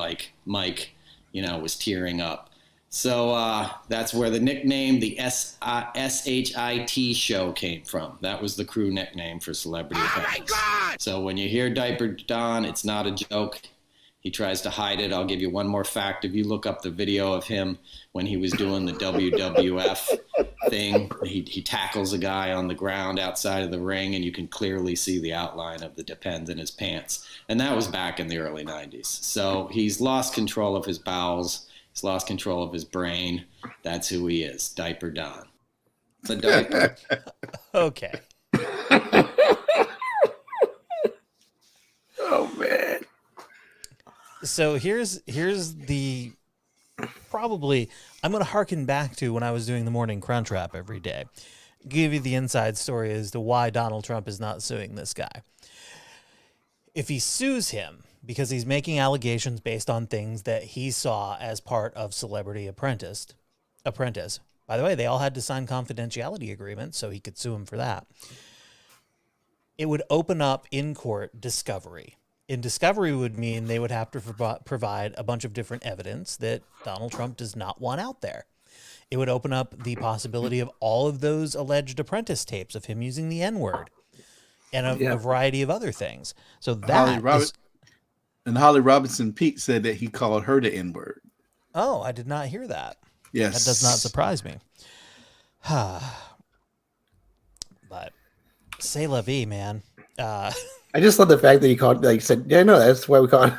mic, you know, was tearing up. So that's where the nickname, the SHIT show, came from. That was the crew nickname for Celebrity Apprentice. Oh my God! So when you hear Diaper Don, it's not a joke. He tries to hide it. I'll give you one more fact. If you look up the video of him when he was doing the WWF thing, he tackles a guy on the ground outside of the ring, and you can clearly see the outline of the Depends in his pants. And that was back in the early 90s. So he's lost control of his bowels. He's lost control of his brain. That's who he is, Diaper Don. The diaper. Okay. Oh man. So here's the probably I'm going to harken back to when I was doing the morning crunch wrap every day. Give you the inside story as to why Donald Trump is not suing this guy. If he sues him because he's making allegations based on things that he saw as part of Celebrity Apprentice. By the way, they all had to sign confidentiality agreements, so he could sue him for that. It would open up in court discovery. In discovery would mean they would have to provide a bunch of different evidence that Donald Trump does not want out there. It would open up the possibility of all of those alleged apprentice tapes of him using the N-word and a variety of other things. So that Holly Robinson Peete said that he called her the N-word. Oh, I did not hear that. Yes. That does not surprise me. But c'est la vie, man. I just love the fact that he called, like, said, yeah, no, that's why we call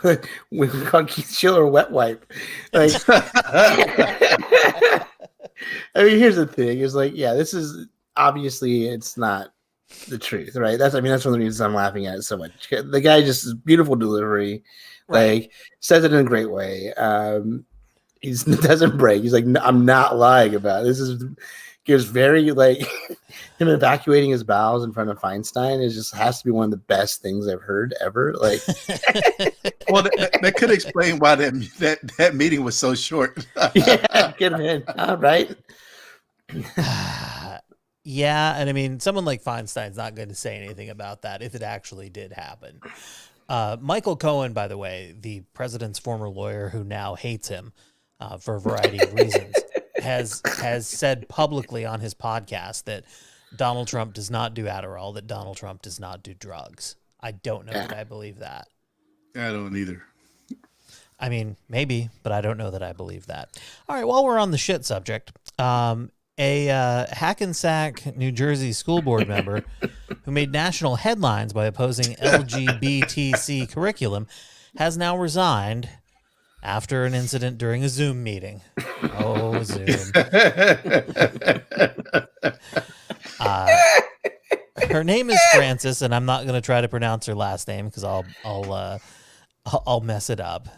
Keith Schiller wet wipe. Like, I mean, here's the thing: is like, yeah, this is obviously it's not the truth, right? That's one of the reasons I'm laughing at it so much. The guy just is beautiful delivery, like says it in a great way. He doesn't break. He's like, I'm not lying about it. This is. Gives very like him evacuating his bowels in front of Feinstein is just has to be one of the best things I've heard ever. Like, well, that could explain why that meeting was so short. Yeah, get him in. All right. Yeah, and I mean, someone like Feinstein's not going to say anything about that if it actually did happen. Michael Cohen, by the way, the president's former lawyer who now hates him for a variety of reasons. has said publicly on his podcast that Donald Trump does not do Adderall, that Donald Trump does not do drugs. I don't know that I believe that. I don't either. I mean, maybe, but I don't know that I believe that. All right, while we're on the shit subject, a Hackensack, New Jersey school board member who made national headlines by opposing LGBTC curriculum has now resigned after an incident during a Zoom meeting. Oh, Zoom. Her name is Frances, and I'm not going to try to pronounce her last name because I'll mess it up.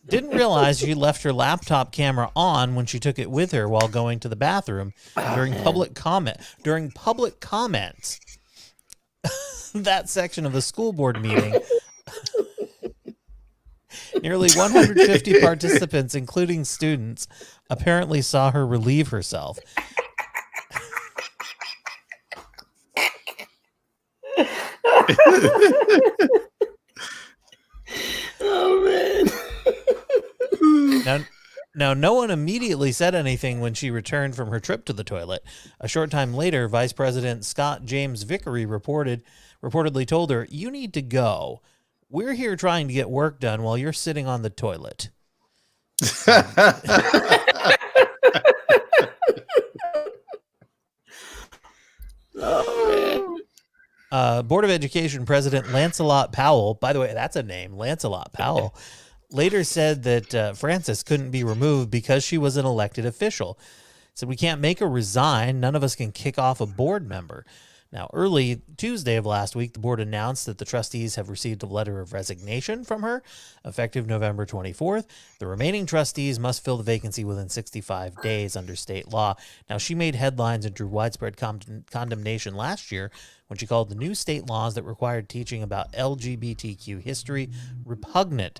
Didn't realize she left her laptop camera on when she took it with her while going to the bathroom during public comments. That section of the school board meeting. Nearly 150 participants, including students, apparently saw her relieve herself. Oh, man. Now, no one immediately said anything when she returned from her trip to the toilet. A short time later, Vice President Scott James Vickery reportedly told her, "You need to go. We're here trying to get work done while you're sitting on the toilet." Board of Education President Lancelot Powell, by the way, that's a name, Lancelot Powell, later said that Frances couldn't be removed because she was an elected official. Said, "We can't make her resign. None of us can kick off a board member." Now, early Tuesday of last week, the board announced that the trustees have received a letter of resignation from her, effective November 24th. The remaining trustees must fill the vacancy within 65 days under state law. Now, she made headlines and drew widespread condemnation last year when she called the new state laws that required teaching about LGBTQ history repugnant,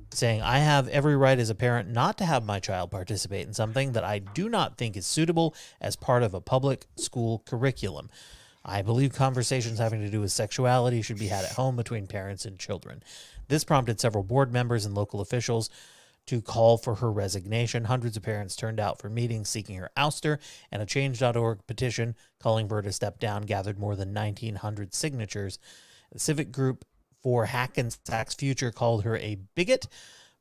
saying, "I have every right as a parent not to have my child participate in something that I do not think is suitable as part of a public school curriculum. I believe conversations having to do with sexuality should be had at home between parents and children." This prompted several board members and local officials to call for her resignation. Hundreds of parents turned out for meetings seeking her ouster, and a Change.org petition calling for her to step down gathered more than 1,900 signatures. The civic group for Hackensack's Future called her a bigot.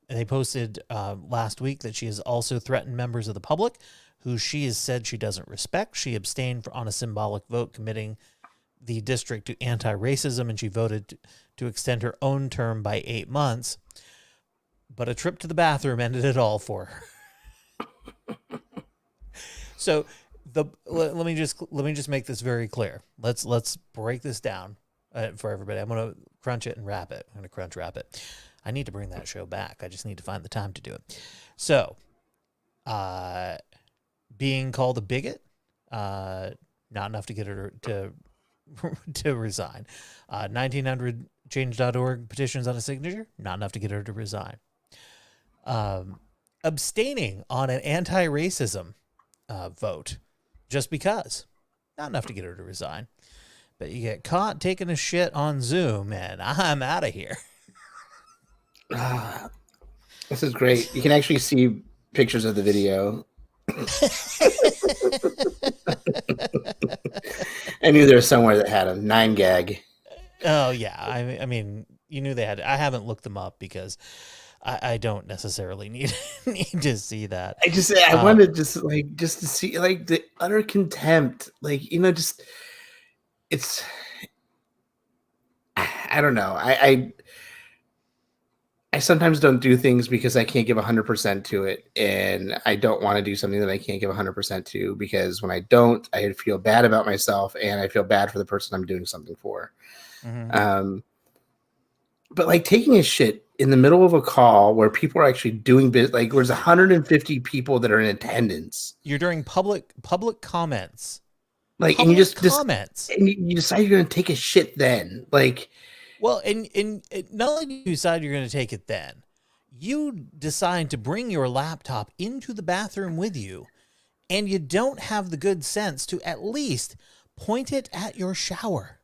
They posted last week that she has also threatened members of the public who she has said she doesn't respect. She abstained on a symbolic vote committing the district to anti-racism, and she voted to extend her own term by 8 months. But a trip to the bathroom ended it all for her. So let me just make this very clear. Let's break this down. for everybody. I'm going to crunch it and wrap it. I'm going to wrap it. I need to bring that show back. I just need to find the time to do it. So, being called a bigot, not enough to get her to resign. 1900change.org petitions on a signature, not enough to get her to resign. Abstaining on an anti-racism vote just because, not enough to get her to resign. But you get caught taking a shit on Zoom, and I'm out of here. This is great. You can actually see pictures of the video. I knew there was somewhere that had a 9gag. Oh yeah, I mean, you knew they had. I haven't looked them up because I don't necessarily need to see that. I wanted just to see like the utter contempt, like just it's. I don't know. I sometimes don't do things because I can't give 100% to it, and I don't want to do something that I can't give 100% to, because when I don't, I feel bad about myself, and I feel bad for the person I'm doing something for. Mm-hmm. But like taking a shit in the middle of a call where people are actually doing business, like there's 150 people that are in attendance. You're doing public comments. Like, public and you just comments, and you decide you're going to take a shit then, like. Well, and not only do you decide you're going to take it then, you decide to bring your laptop into the bathroom with you, and you don't have the good sense to at least point it at your shower.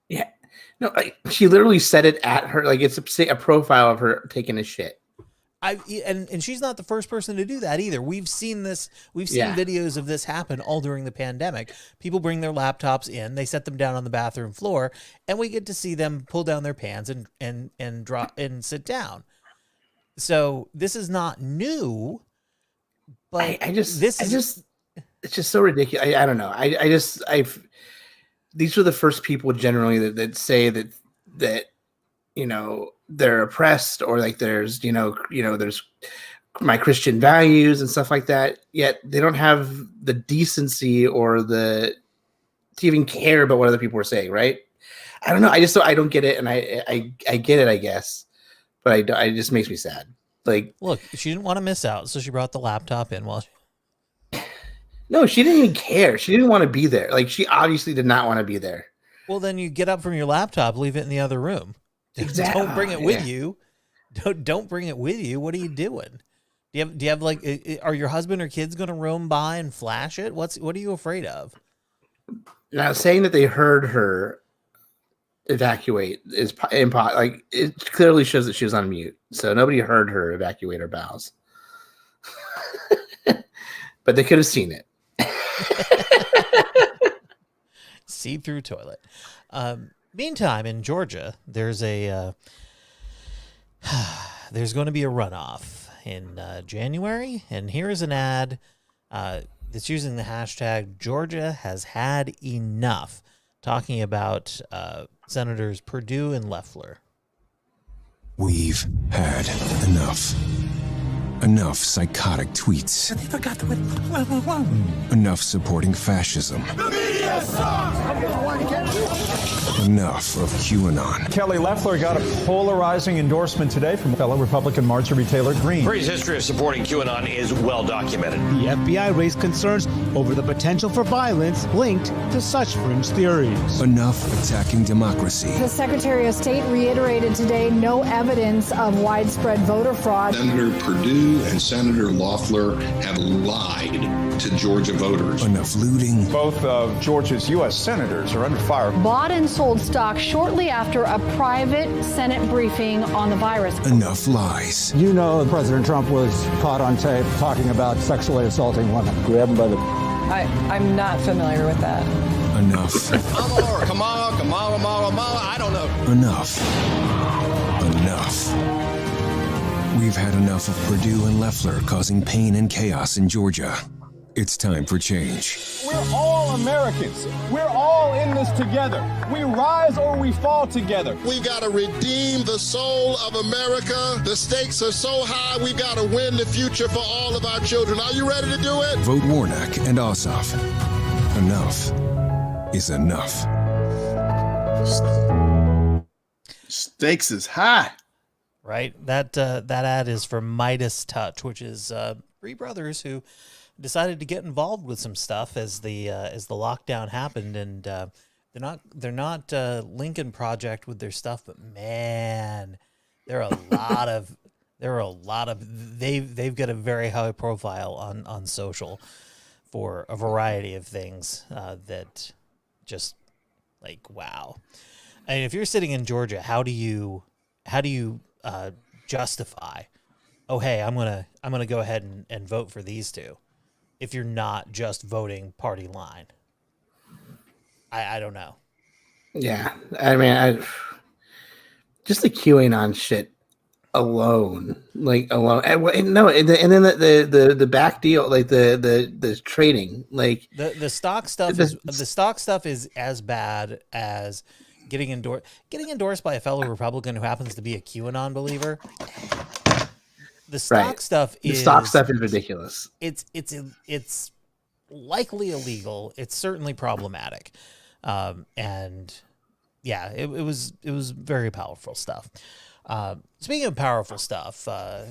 Yeah. No, she literally said it at her, like it's a profile of her taking a shit. And she's not the first person to do that either. We've seen this. We've seen videos of this happen all during the pandemic. People bring their laptops in, they set them down on the bathroom floor, and we get to see them pull down their pants and drop and sit down. So this is not new, but it's just so ridiculous. I don't know. These are the first people generally that say that they're oppressed, or like there's there's my Christian values and stuff like that, yet they don't have the decency or to even care about what other people are saying, right? I don't know. I don't get it, and I get it, I guess, but it just makes me sad. Like, look, she didn't want to miss out, so she brought the laptop in No, she didn't even care. She didn't want to be there. Like, she obviously did not want to be there. Well, then you get up from your laptop, leave it in the other room. Exactly. Don't bring it with you. Don't bring it with you. What are you doing? Do you have like, are your husband or kids going to roam by and flash it? What are you afraid of? Now, saying that they heard her evacuate is like, it clearly shows that she was on mute. So nobody heard her evacuate her bowels. But they could have seen it. See-through toilet. Meantime, in Georgia, there's going to be a runoff in January, and here is an ad that's using the hashtag Georgia has had enough, talking about Senators Perdue and Loeffler. We've had enough. Enough psychotic tweets. They forgot the word. Enough supporting fascism. The media sucks! Enough of QAnon. Kelly Loeffler got a polarizing endorsement today from fellow Republican Marjorie Taylor Greene. Free's history of supporting QAnon is well documented. The FBI raised concerns over the potential for violence linked to such fringe theories. Enough attacking democracy. The Secretary of State reiterated today no evidence of widespread voter fraud. Senator Perdue and Senator Loeffler have lied to Georgia voters. Enough looting. Both of Georgia's U.S. senators are under fire. Bought and sold stock shortly after a private Senate briefing on the virus. Enough lies. You know President Trump was caught on tape talking about sexually assaulting women. Grab him by the... I'm not familiar with that. Enough. Kamala, I don't know. Enough. We've had enough of Perdue and Loeffler causing pain and chaos in Georgia. It's time for change. We're all Americans. We're all in this together. We rise or we fall together. We've got to redeem the soul of America. The stakes are so high, we've got to win the future for all of our children. Are you ready to do it? Vote Warnock and Ossoff. Enough is enough. Stakes is high. Right? That ad is for Midas Touch, which is three brothers who decided to get involved with some stuff as the lockdown happened, and they're not Lincoln Project with their stuff, but man, they've got a very high profile on social for a variety of things that just like wow. I mean, if you're sitting in Georgia, how do you justify, oh hey, I'm gonna go ahead and vote for these two, if you're not just voting party line? I don't know. Yeah, I mean, just the QAnon shit alone, and then the back deal, like the trading, like the stock stuff is as bad as getting endorsed by a fellow Republican who happens to be a QAnon believer. The stock stuff is ridiculous. It's likely illegal. It's certainly problematic, and yeah, it was very powerful stuff. Speaking of powerful stuff,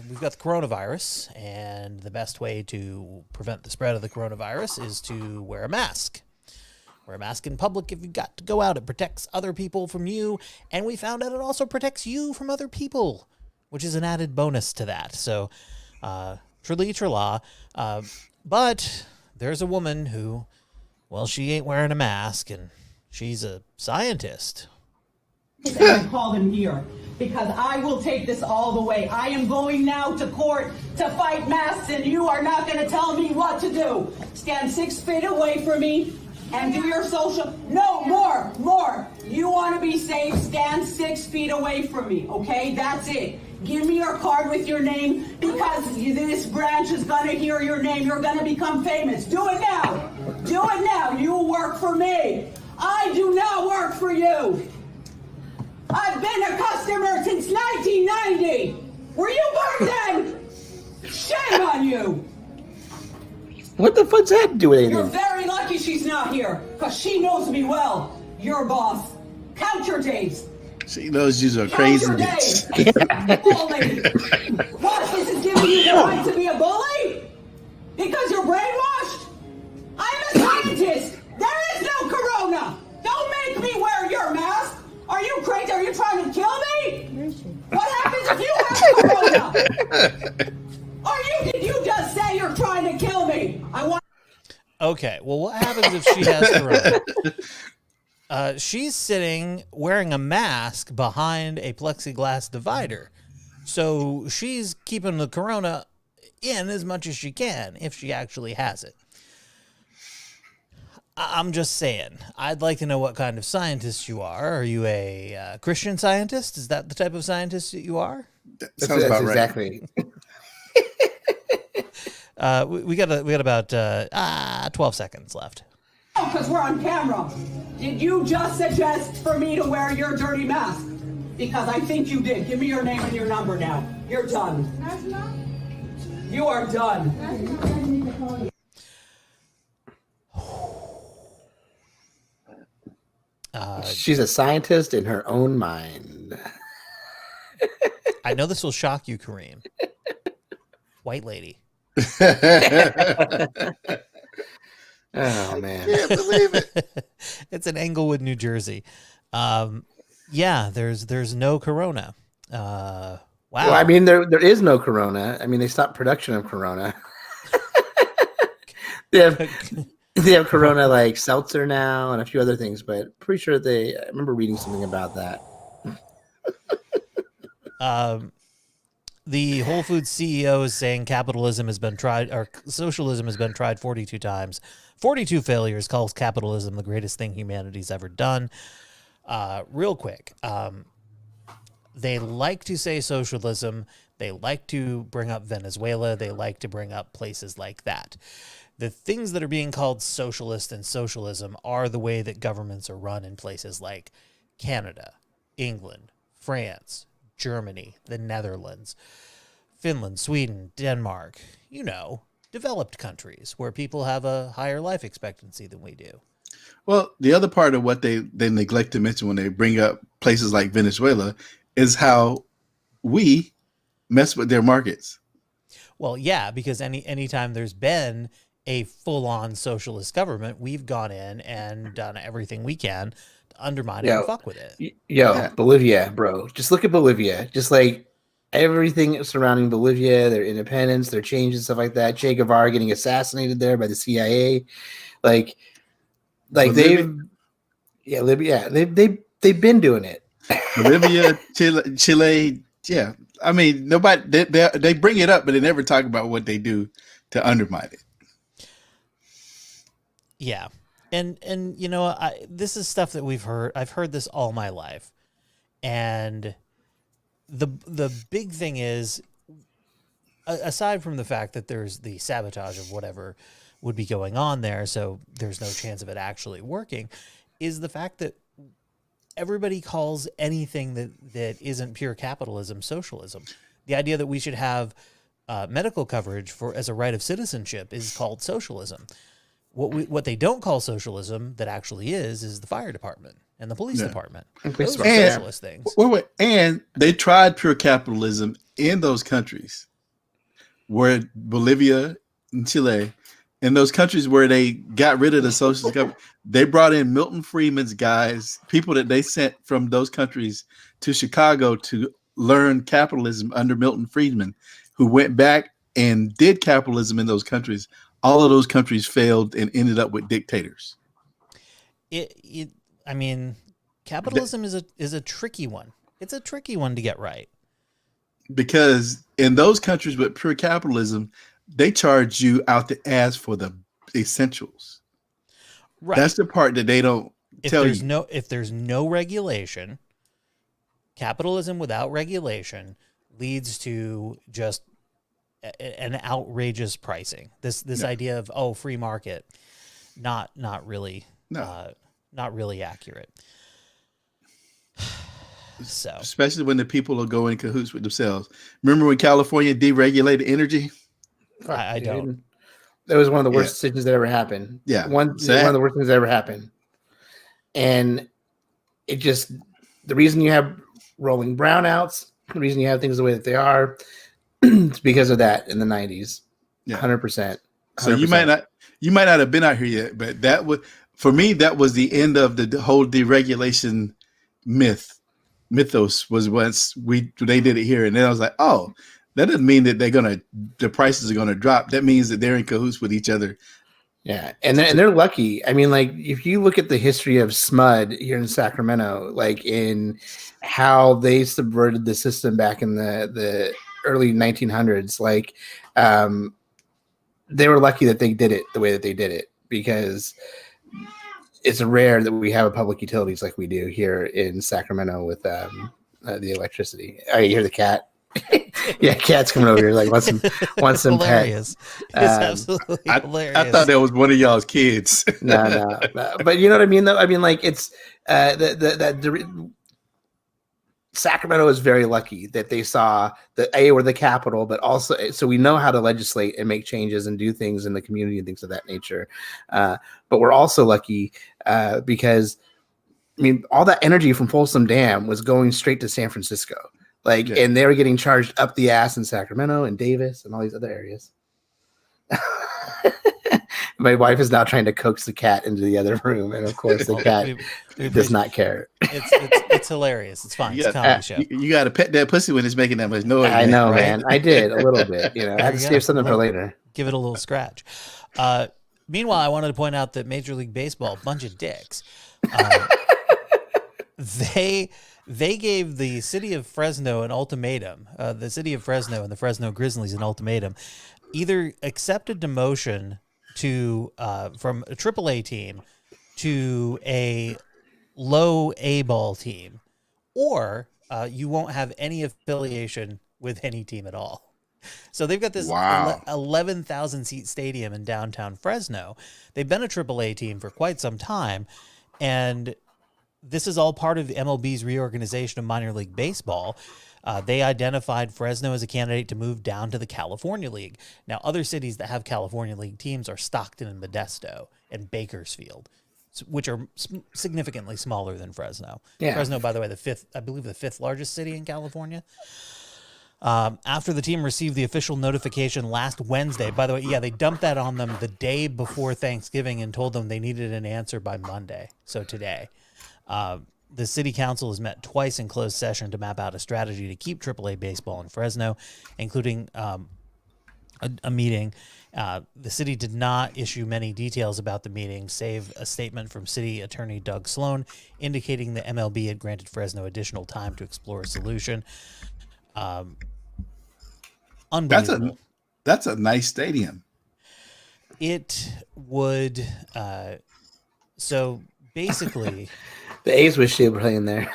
we've got the coronavirus, and the best way to prevent the spread of the coronavirus is to wear a mask. Wear a mask in public if you've got to go out. It protects other people from you, and we found out it also protects you from other people, which is an added bonus to that. So, tra-la. But there's a woman who, well, she ain't wearing a mask, and she's a scientist. I called him here because I will take this all the way. I am going now to court to fight masks, and you are not going to tell me what to do. Stand 6 feet away from me and do your social. No, more. You want to be safe, stand 6 feet away from me, okay? That's it. Give me your card with your name, because this branch is going to hear your name. You're going to become famous. Do it now. Do it now. You work for me. I do not work for you. I've been a customer since 1990. Were you born then? Shame on you. What the fuck's that to do with anything? You're very lucky she's not here, because she knows me well. Your boss. Count your days. She knows you're a crazy bitch. Bully. What? This is giving you the right to be a bully? Because you're brainwashed? I'm a scientist. There is no corona. Don't make me wear your mask. Are you crazy? Are you trying to kill me? What happens if you have corona? Did you just say you're trying to kill me? Okay, well, what happens if she has corona? She's sitting wearing a mask behind a plexiglass divider. So she's keeping the corona in as much as she can, if she actually has it. I'm just saying, I'd like to know what kind of scientist you are. Are you a Christian scientist? Is that the type of scientist that you are? Sounds about right. Exactly. We got about 12 seconds left. Oh, because we're on camera. Did you just suggest for me to wear your dirty mask? Because I think you did. Give me your name and your number now. You're done. You are done. She's a scientist in her own mind. I know this will shock you, Kareem. White lady. Oh man, can't believe it. It's in Englewood, New Jersey. Yeah, there's no corona. Wow. Well, I mean, there is no corona. I mean, they stopped production of corona. they have corona like seltzer now and a few other things, but pretty sure I remember reading something about that. The Whole Foods CEO is saying capitalism has been tried, or socialism has been tried 42 times. 42 failures, calls capitalism the greatest thing humanity's ever done. Real quick, they like to say socialism. They like to bring up Venezuela. They like to bring up places like that. The things that are being called socialist and socialism are the way that governments are run in places like Canada, England, France, Germany, the Netherlands, Finland, Sweden, Denmark, developed countries where people have a higher life expectancy than we do. Well, the other part of what they neglect to mention when they bring up places like Venezuela is how we mess with their markets. Well, yeah, because anytime there's been a full-on socialist government, we've gone in and done everything we can to undermine it and fuck with it. Bolivia, bro. Just look at Bolivia. Just like everything surrounding Bolivia, their independence, their changes, stuff like that. Che Guevara getting assassinated there by the CIA. Like Bolivia? They've been doing it. Bolivia, Chile, yeah. I mean, nobody they bring it up, but they never talk about what they do to undermine it. Yeah. And you know, this is stuff that we've heard. I've heard this all my life. And the big thing is, aside from the fact that there's the sabotage of whatever would be going on there, so there's no chance of it actually working, is the fact that everybody calls anything that isn't pure capitalism socialism. The idea that we should have medical coverage as a right of citizenship is called socialism. What they don't call socialism that actually is the fire department and the police department. Those are socialist things. And they tried pure capitalism in those countries, where Bolivia and Chile, in those countries where they got rid of the socialist government, they brought in Milton Friedman's guys, people that they sent from those countries to Chicago to learn capitalism under Milton Friedman, who went back and did capitalism in those countries. All of those countries failed and ended up with dictators. I mean, capitalism is a tricky one. It's a tricky one to get right. Because in those countries with pure capitalism, they charge you out the ass for the essentials. Right. That's the part that they don't tell you. If there's no regulation, capitalism without regulation leads to just an outrageous pricing. This idea of free market, not really accurate. So especially when the people are going in cahoots with themselves. Remember when California deregulated energy? I don't. That was one of the worst decisions that ever happened. Yeah, one of the worst things that ever happened. And it just, the reason you have rolling brownouts, the reason you have things the way that they are, it's because of that in the 90s. 100%. So you might not have been out here yet, but that was, for me, that was the end of the whole deregulation mythos was once they did it here. And then I was like, oh, that doesn't mean that the prices are going to drop. That means that they're in cahoots with each other. Yeah. And they're lucky. I mean, like, if you look at the history of SMUD here in Sacramento, like in how they subverted the system back in the early 1900s, like, they were lucky that they did it the way that they did it, because it's rare that we have a public utilities like we do here in Sacramento with the electricity. Oh, you hear the cat? Yeah, cat's coming over here like wants some hilarious. Pet. It's absolutely hilarious. I thought that was one of y'all's kids. No. But you know what I mean, though. I mean, like, it's Sacramento is very lucky that they saw that we're the capital, but also so we know how to legislate and make changes and do things in the community and things of that nature. But we're also lucky because, I mean, all that energy from Folsom Dam was going straight to San Francisco. Like, and they were getting charged up the ass in Sacramento and Davis and all these other areas. My wife is now trying to coax the cat into the other room, and of course the cat does not care. It's hilarious. It's fine. It's a comedy show. You got to pet that pussy when it's making that much noise. I know, right? Man. I did a little bit. You know, I had to save something for later. Give it a little scratch. Meanwhile, I wanted to point out that Major League Baseball, bunch of dicks. They gave the city of Fresno an ultimatum. The city of Fresno and the Fresno Grizzlies an ultimatum. Either accept a demotion from a AAA team to a low A ball team, or you won't have any affiliation with any team at all. So they've got this 11,000 seat stadium in downtown Fresno. They've been a AAA team for quite some time, and this is all part of the MLB's reorganization of minor league baseball. They identified Fresno as a candidate to move down to the California League. Now, other cities that have California League teams are Stockton and Modesto and Bakersfield. which are significantly smaller than Fresno. Yeah. Fresno, by the way, the fifth largest city in California. After the team received the official notification last Wednesday, by the way, they dumped that on them the day before Thanksgiving and told them they needed an answer by Monday. So today, the city council has met twice in closed session to map out a strategy to keep AAA baseball in Fresno, including a meeting. The city did not issue many details about the meeting, save a statement from City Attorney Doug Sloan indicating the MLB had granted Fresno additional time to explore a solution. Unbelievable. That's a nice stadium. It would. So basically, the A's wish they were playing there.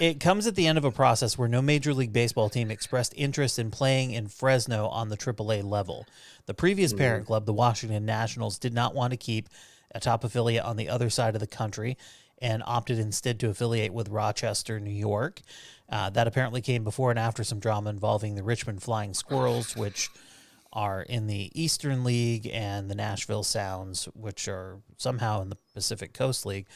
It comes at the end of a process where no Major League Baseball team expressed interest in playing in Fresno on the AAA level. The previous parent club, the Washington Nationals, did not want to keep a top affiliate on the other side of the country and opted instead to affiliate with Rochester, New York. That apparently came before and after some drama involving the Richmond Flying Squirrels, which are in the Eastern League, and the Nashville Sounds, which are somehow in the Pacific Coast League.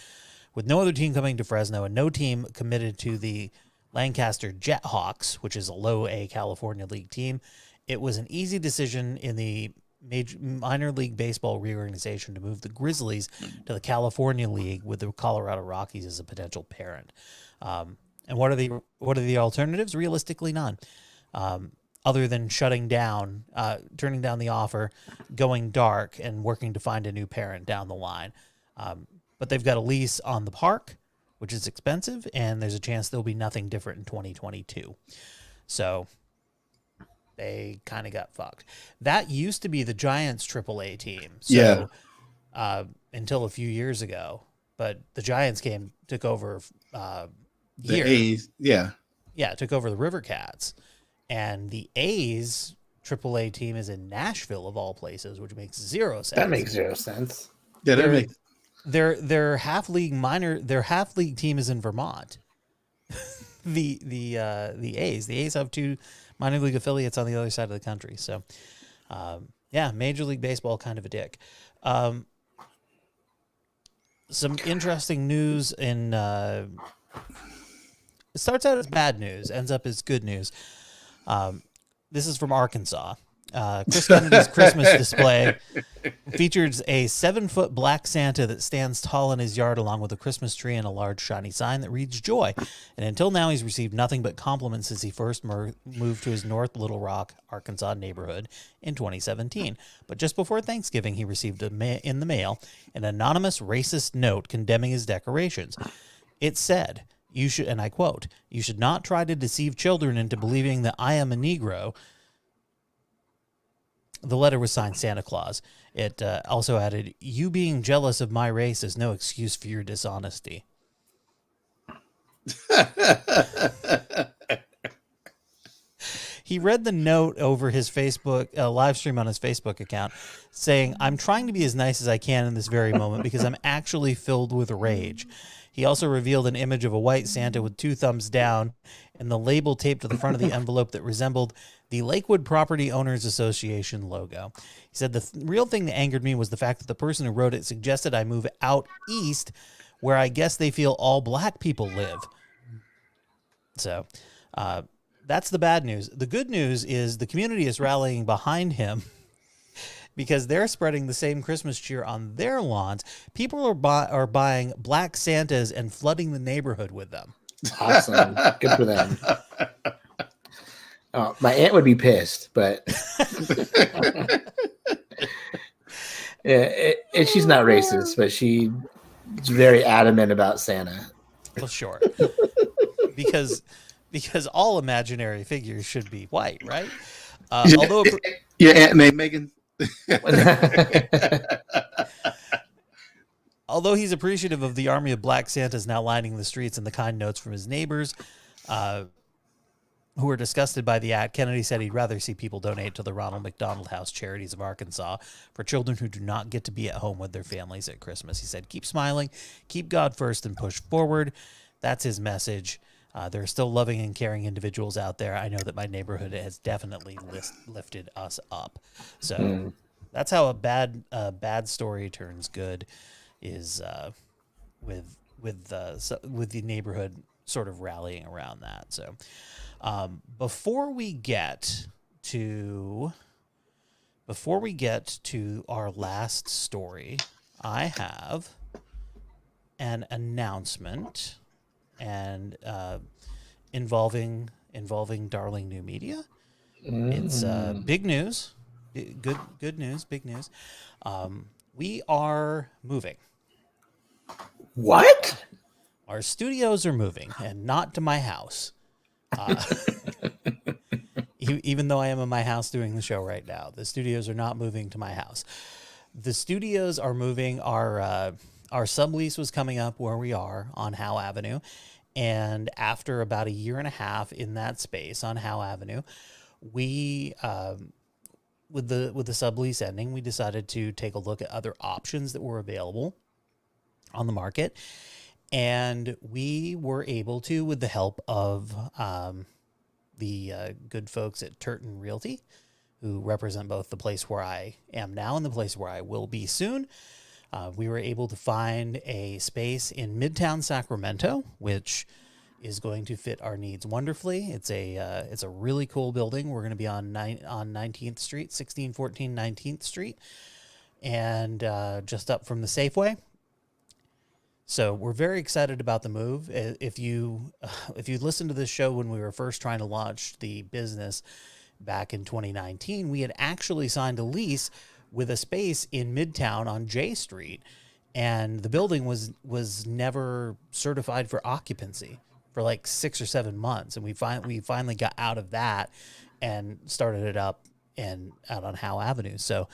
With no other team coming to Fresno and no team committed to the Lancaster Jethawks, which is a low A California League team, it was an easy decision in the minor league baseball reorganization to move the Grizzlies to the California League with the Colorado Rockies as a potential parent. And what are the alternatives? Realistically, none. Other than turning down the offer, going dark, and working to find a new parent down the line. But they've got a lease on the park, which is expensive, and there's a chance there'll be nothing different in 2022. So they kind of got fucked. That used to be the Giants' AAA team. So, until a few years ago. But the Giants took over here. A's, took over the River Cats. And the A's AAA team is in Nashville, of all places, which makes zero sense. That makes zero sense. Yeah, that makes. Their half league team is in Vermont. the A's have two minor league affiliates on the other side of the country. So, Major League Baseball kind of a dick. Some interesting news in. It starts out as bad news, ends up as good news. This is from Arkansas. Chris Kennedy's Christmas display features a 7-foot black Santa that stands tall in his yard along with a Christmas tree and a large shiny sign that reads joy. And until now, he's received nothing but compliments since he first moved to his North Little Rock, Arkansas neighborhood in 2017. But just before Thanksgiving, he received in the mail an anonymous racist note condemning his decorations. It said, "You should," and I quote, "You should not try to deceive children into believing that I am a Negro." The letter was signed Santa Claus. It also added, "You being jealous of my race is no excuse for your dishonesty." He read the note over his Facebook live stream on his Facebook account, saying, "I'm trying to be as nice as I can in this very moment because I'm actually filled with rage." He also revealed an image of a white Santa with 2 thumbs down and the label taped to the front of the envelope that resembled the Lakewood Property Owners Association logo. He said, "The real thing that angered me was the fact that the person who wrote it suggested I move out east, where I guess they feel all black people live." So that's the bad news. The good news is the community is rallying behind him because they're spreading the same Christmas cheer on their lawns. People are buying black Santas and flooding the neighborhood with them. Awesome. Good for them. Oh, my aunt would be pissed, but and she's not racist, but she's very adamant about Santa. Well, sure. because all imaginary figures should be white, right? Although your aunt named Megan. Although he's appreciative of the army of black Santas now lining the streets and the kind notes from his neighbors who were disgusted by the act, Kennedy said he'd rather see people donate to the Ronald McDonald House Charities of Arkansas for children who do not get to be at home with their families at Christmas. He said, "Keep smiling, keep God first, and push forward." That's his message. There are still loving and caring individuals out there. I know that my neighborhood has definitely lifted us up. So That's how a bad story turns good, is with the neighborhood sort of rallying around that. So before we get to our last story, I have an announcement and involving Darling New Media. It's big news. Good news, big news. We are moving. What? Our studios are moving, and not to my house. Even though I am in my house doing the show right now, the studios are not moving to my house. The studios are moving. Our sublease was coming up where we are on Howe Avenue, and after about a year and a half in that space on Howe Avenue, we with the sublease ending, we decided to take a look at other options that were available on the market, and we were able to, with the help of the good folks at Turton Realty, who represent both the place where I am now and the place where I will be soon. We were able to find a space in Midtown Sacramento, which is going to fit our needs wonderfully. It's a really cool building. We're going to be on 19th Street, 1614 19th Street, and just up from the Safeway. So we're very excited about the move. If you listened to this show when we were first trying to launch the business back in 2019, we had actually signed a lease with a space in Midtown on J Street, and the building was never certified for occupancy for like 6 or 7 months, and we finally got out of that and started it up and out on Howe Avenue. So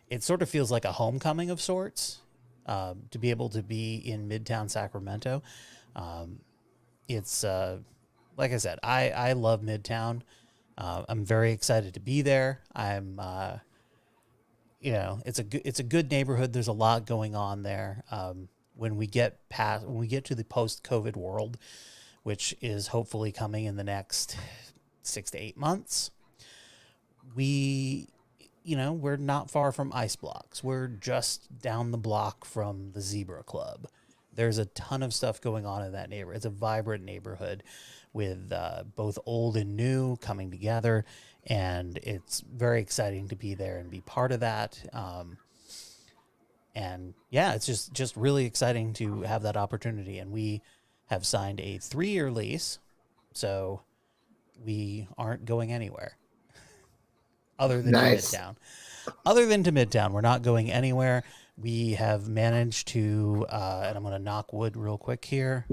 it sort of feels like a homecoming of sorts. To be able to be in Midtown Sacramento. It's like I said, I love Midtown. I'm very excited to be there. I'm, it's a good neighborhood. There's a lot going on there. When we get to the post-COVID world, which is hopefully coming in the next 6 to 8 months, we're not far from Ice Blocks. We're just down the block from the Zebra Club. There's a ton of stuff going on in that neighborhood. It's a vibrant neighborhood with both old and new coming together, and it's very exciting to be there and be part of that. And yeah, it's just really exciting to have that opportunity. And we have signed a 3-year lease, so we aren't going anywhere. Other than nice. to Midtown. Other than to Midtown, we're not going anywhere. We have managed to, and I'm going to knock wood real quick here.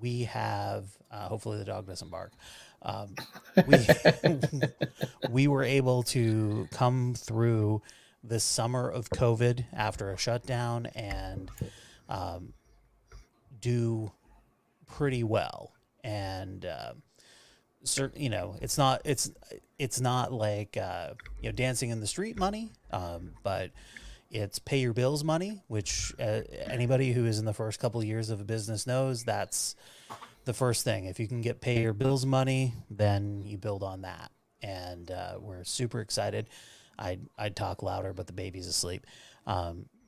We have, hopefully the dog doesn't bark. We were able to come through the summer of COVID after a shutdown and do pretty well. And it's not like dancing in the street money, but it's pay your bills money, which anybody who is in the first couple of years of a business knows that's the first thing. If you can get pay your bills money, then you build on that. And we're super excited. I'd talk louder, but the baby's asleep.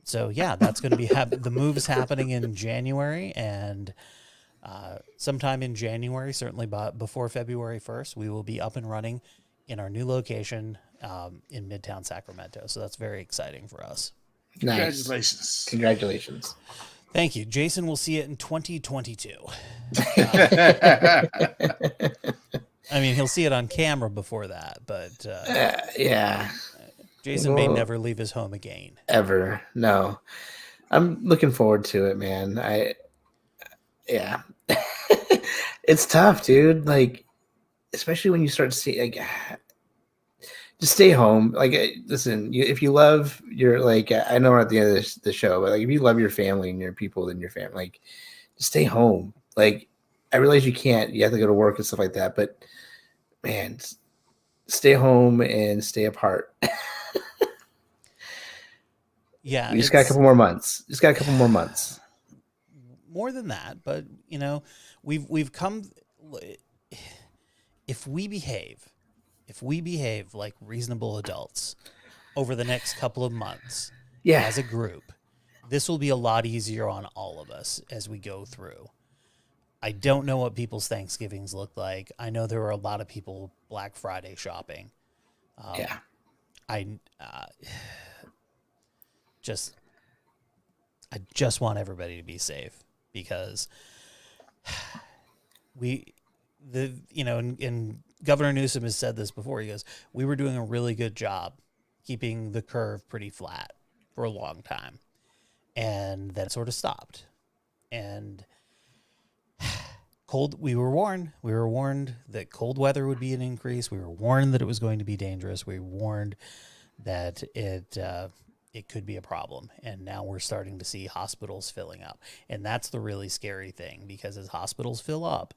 So yeah, that's going to be the move is happening in January, and sometime in January, certainly before February 1st, we will be up and running in our new location in Midtown Sacramento. So that's very exciting for us. Nice. Congratulations. Thank you. Jason will see it in 2022. I mean, he'll see it on camera before that, but yeah. Jason may never leave his home again. Ever. No. I'm looking forward to it, man. Yeah. It's tough, dude. Like, especially when you start to see, like, just stay home. Like, listen, if you love your, like, I know we're at the end of the show, but like, if you love your family and your people and your family, like, just stay home. Like, I realize you have to go to work and stuff like that, but man, stay home and stay apart. Yeah. You just got a couple more months. More than that, but we've come. If we behave like reasonable adults, over the next couple of months Yeah. as a group, this will be a lot easier on all of us as we go through. I don't know what people's Thanksgivings look like. I know there were a lot of people Black Friday shopping. Yeah. I just want everybody to be safe, because and Governor Newsom has said this before. He goes, we were doing a really good job keeping the curve pretty flat for a long time. And then it sort of stopped. And we were warned. We were warned that cold weather would be an increase. We were warned that it was going to be dangerous. We were warned that it could be a problem. And now we're starting to see hospitals filling up. And that's the really scary thing, because as hospitals fill up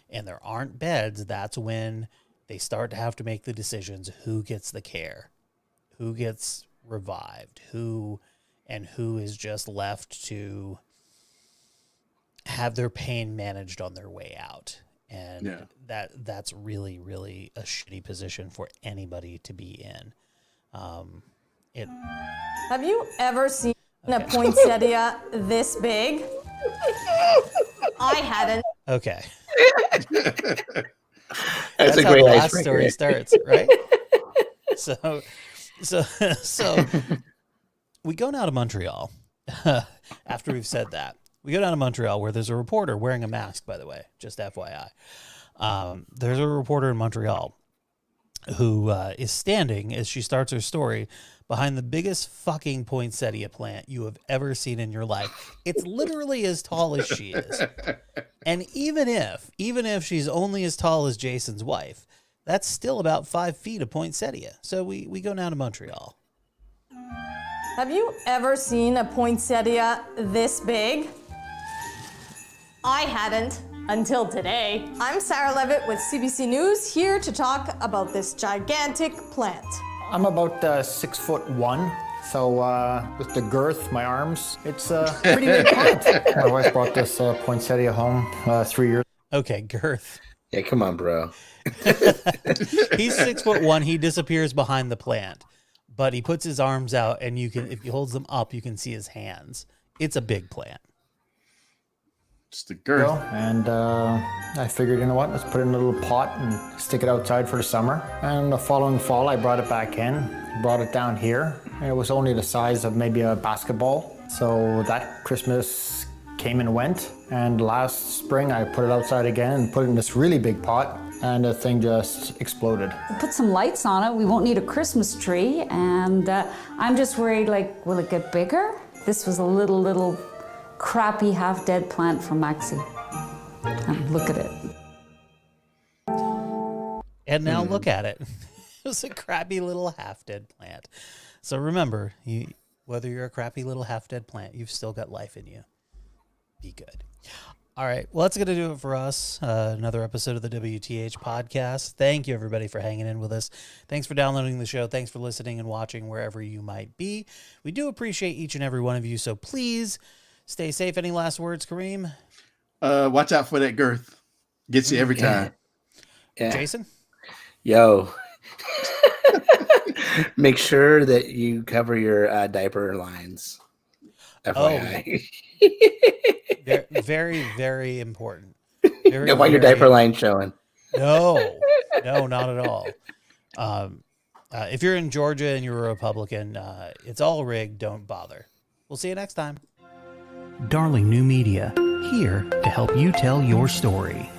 and there aren't beds, that's when they start to have to make the decisions: who gets the care, who gets revived, who is just left to have their pain managed on their way out. And that's really, really a shitty position for anybody to be in. Have you ever seen a poinsettia this big? I hadn't. Okay. That's a how great the last icebreaker. story starts, right? So we go down to Montreal. After we've said that, we go down to Montreal, where there's a reporter wearing a mask, by the way, just FYI. There's a reporter in Montreal who is standing, as she starts her story, behind the biggest fucking poinsettia plant you have ever seen in your life. It's literally as tall as she is. And even if she's only as tall as Jason's wife, that's still about 5 feet of poinsettia. So we go down to Montreal. Have you ever seen a poinsettia this big? I hadn't until today. I'm Sarah Levitt with CBC News, here to talk about this gigantic plant. I'm about 6'1", so with the girth, my arms, it's a pretty big plant. My wife brought this poinsettia home 3 years. Okay, girth. Yeah, come on, bro. He's 6'1". He disappears behind the plant, but he puts his arms out, and if he holds them up, you can see his hands. It's a big plant. Just the girth. And I figured, you know what, let's put it in a little pot and stick it outside for the summer. And the following fall, I brought it back in, brought it down here. And it was only the size of maybe a basketball. So that Christmas came and went. And last spring, I put it outside again and put it in this really big pot. And the thing just exploded. Put some lights on it. We won't need a Christmas tree. And I'm just worried, like, will it get bigger? This was a little crappy half-dead plant from Maxie. And look at it. And now look at it. It was a crappy little half-dead plant. So remember, whether you're a crappy little half-dead plant, you've still got life in you. Be good. All right, well, that's going to do it for us. Another episode of the WTH podcast. Thank you, everybody, for hanging in with us. Thanks for downloading the show. Thanks for listening and watching wherever you might be. We do appreciate each and every one of you, so please stay safe. Any last words, Kareem? Watch out for that girth. Gets you every time. Yeah. Jason? Yo. Make sure that you cover your diaper lines. FYI. Very, very important. You don't want your diaper line showing. No, not at all. If you're in Georgia and you're a Republican, it's all rigged. Don't bother. We'll see you next time. Darling New Media, here to help you tell your story.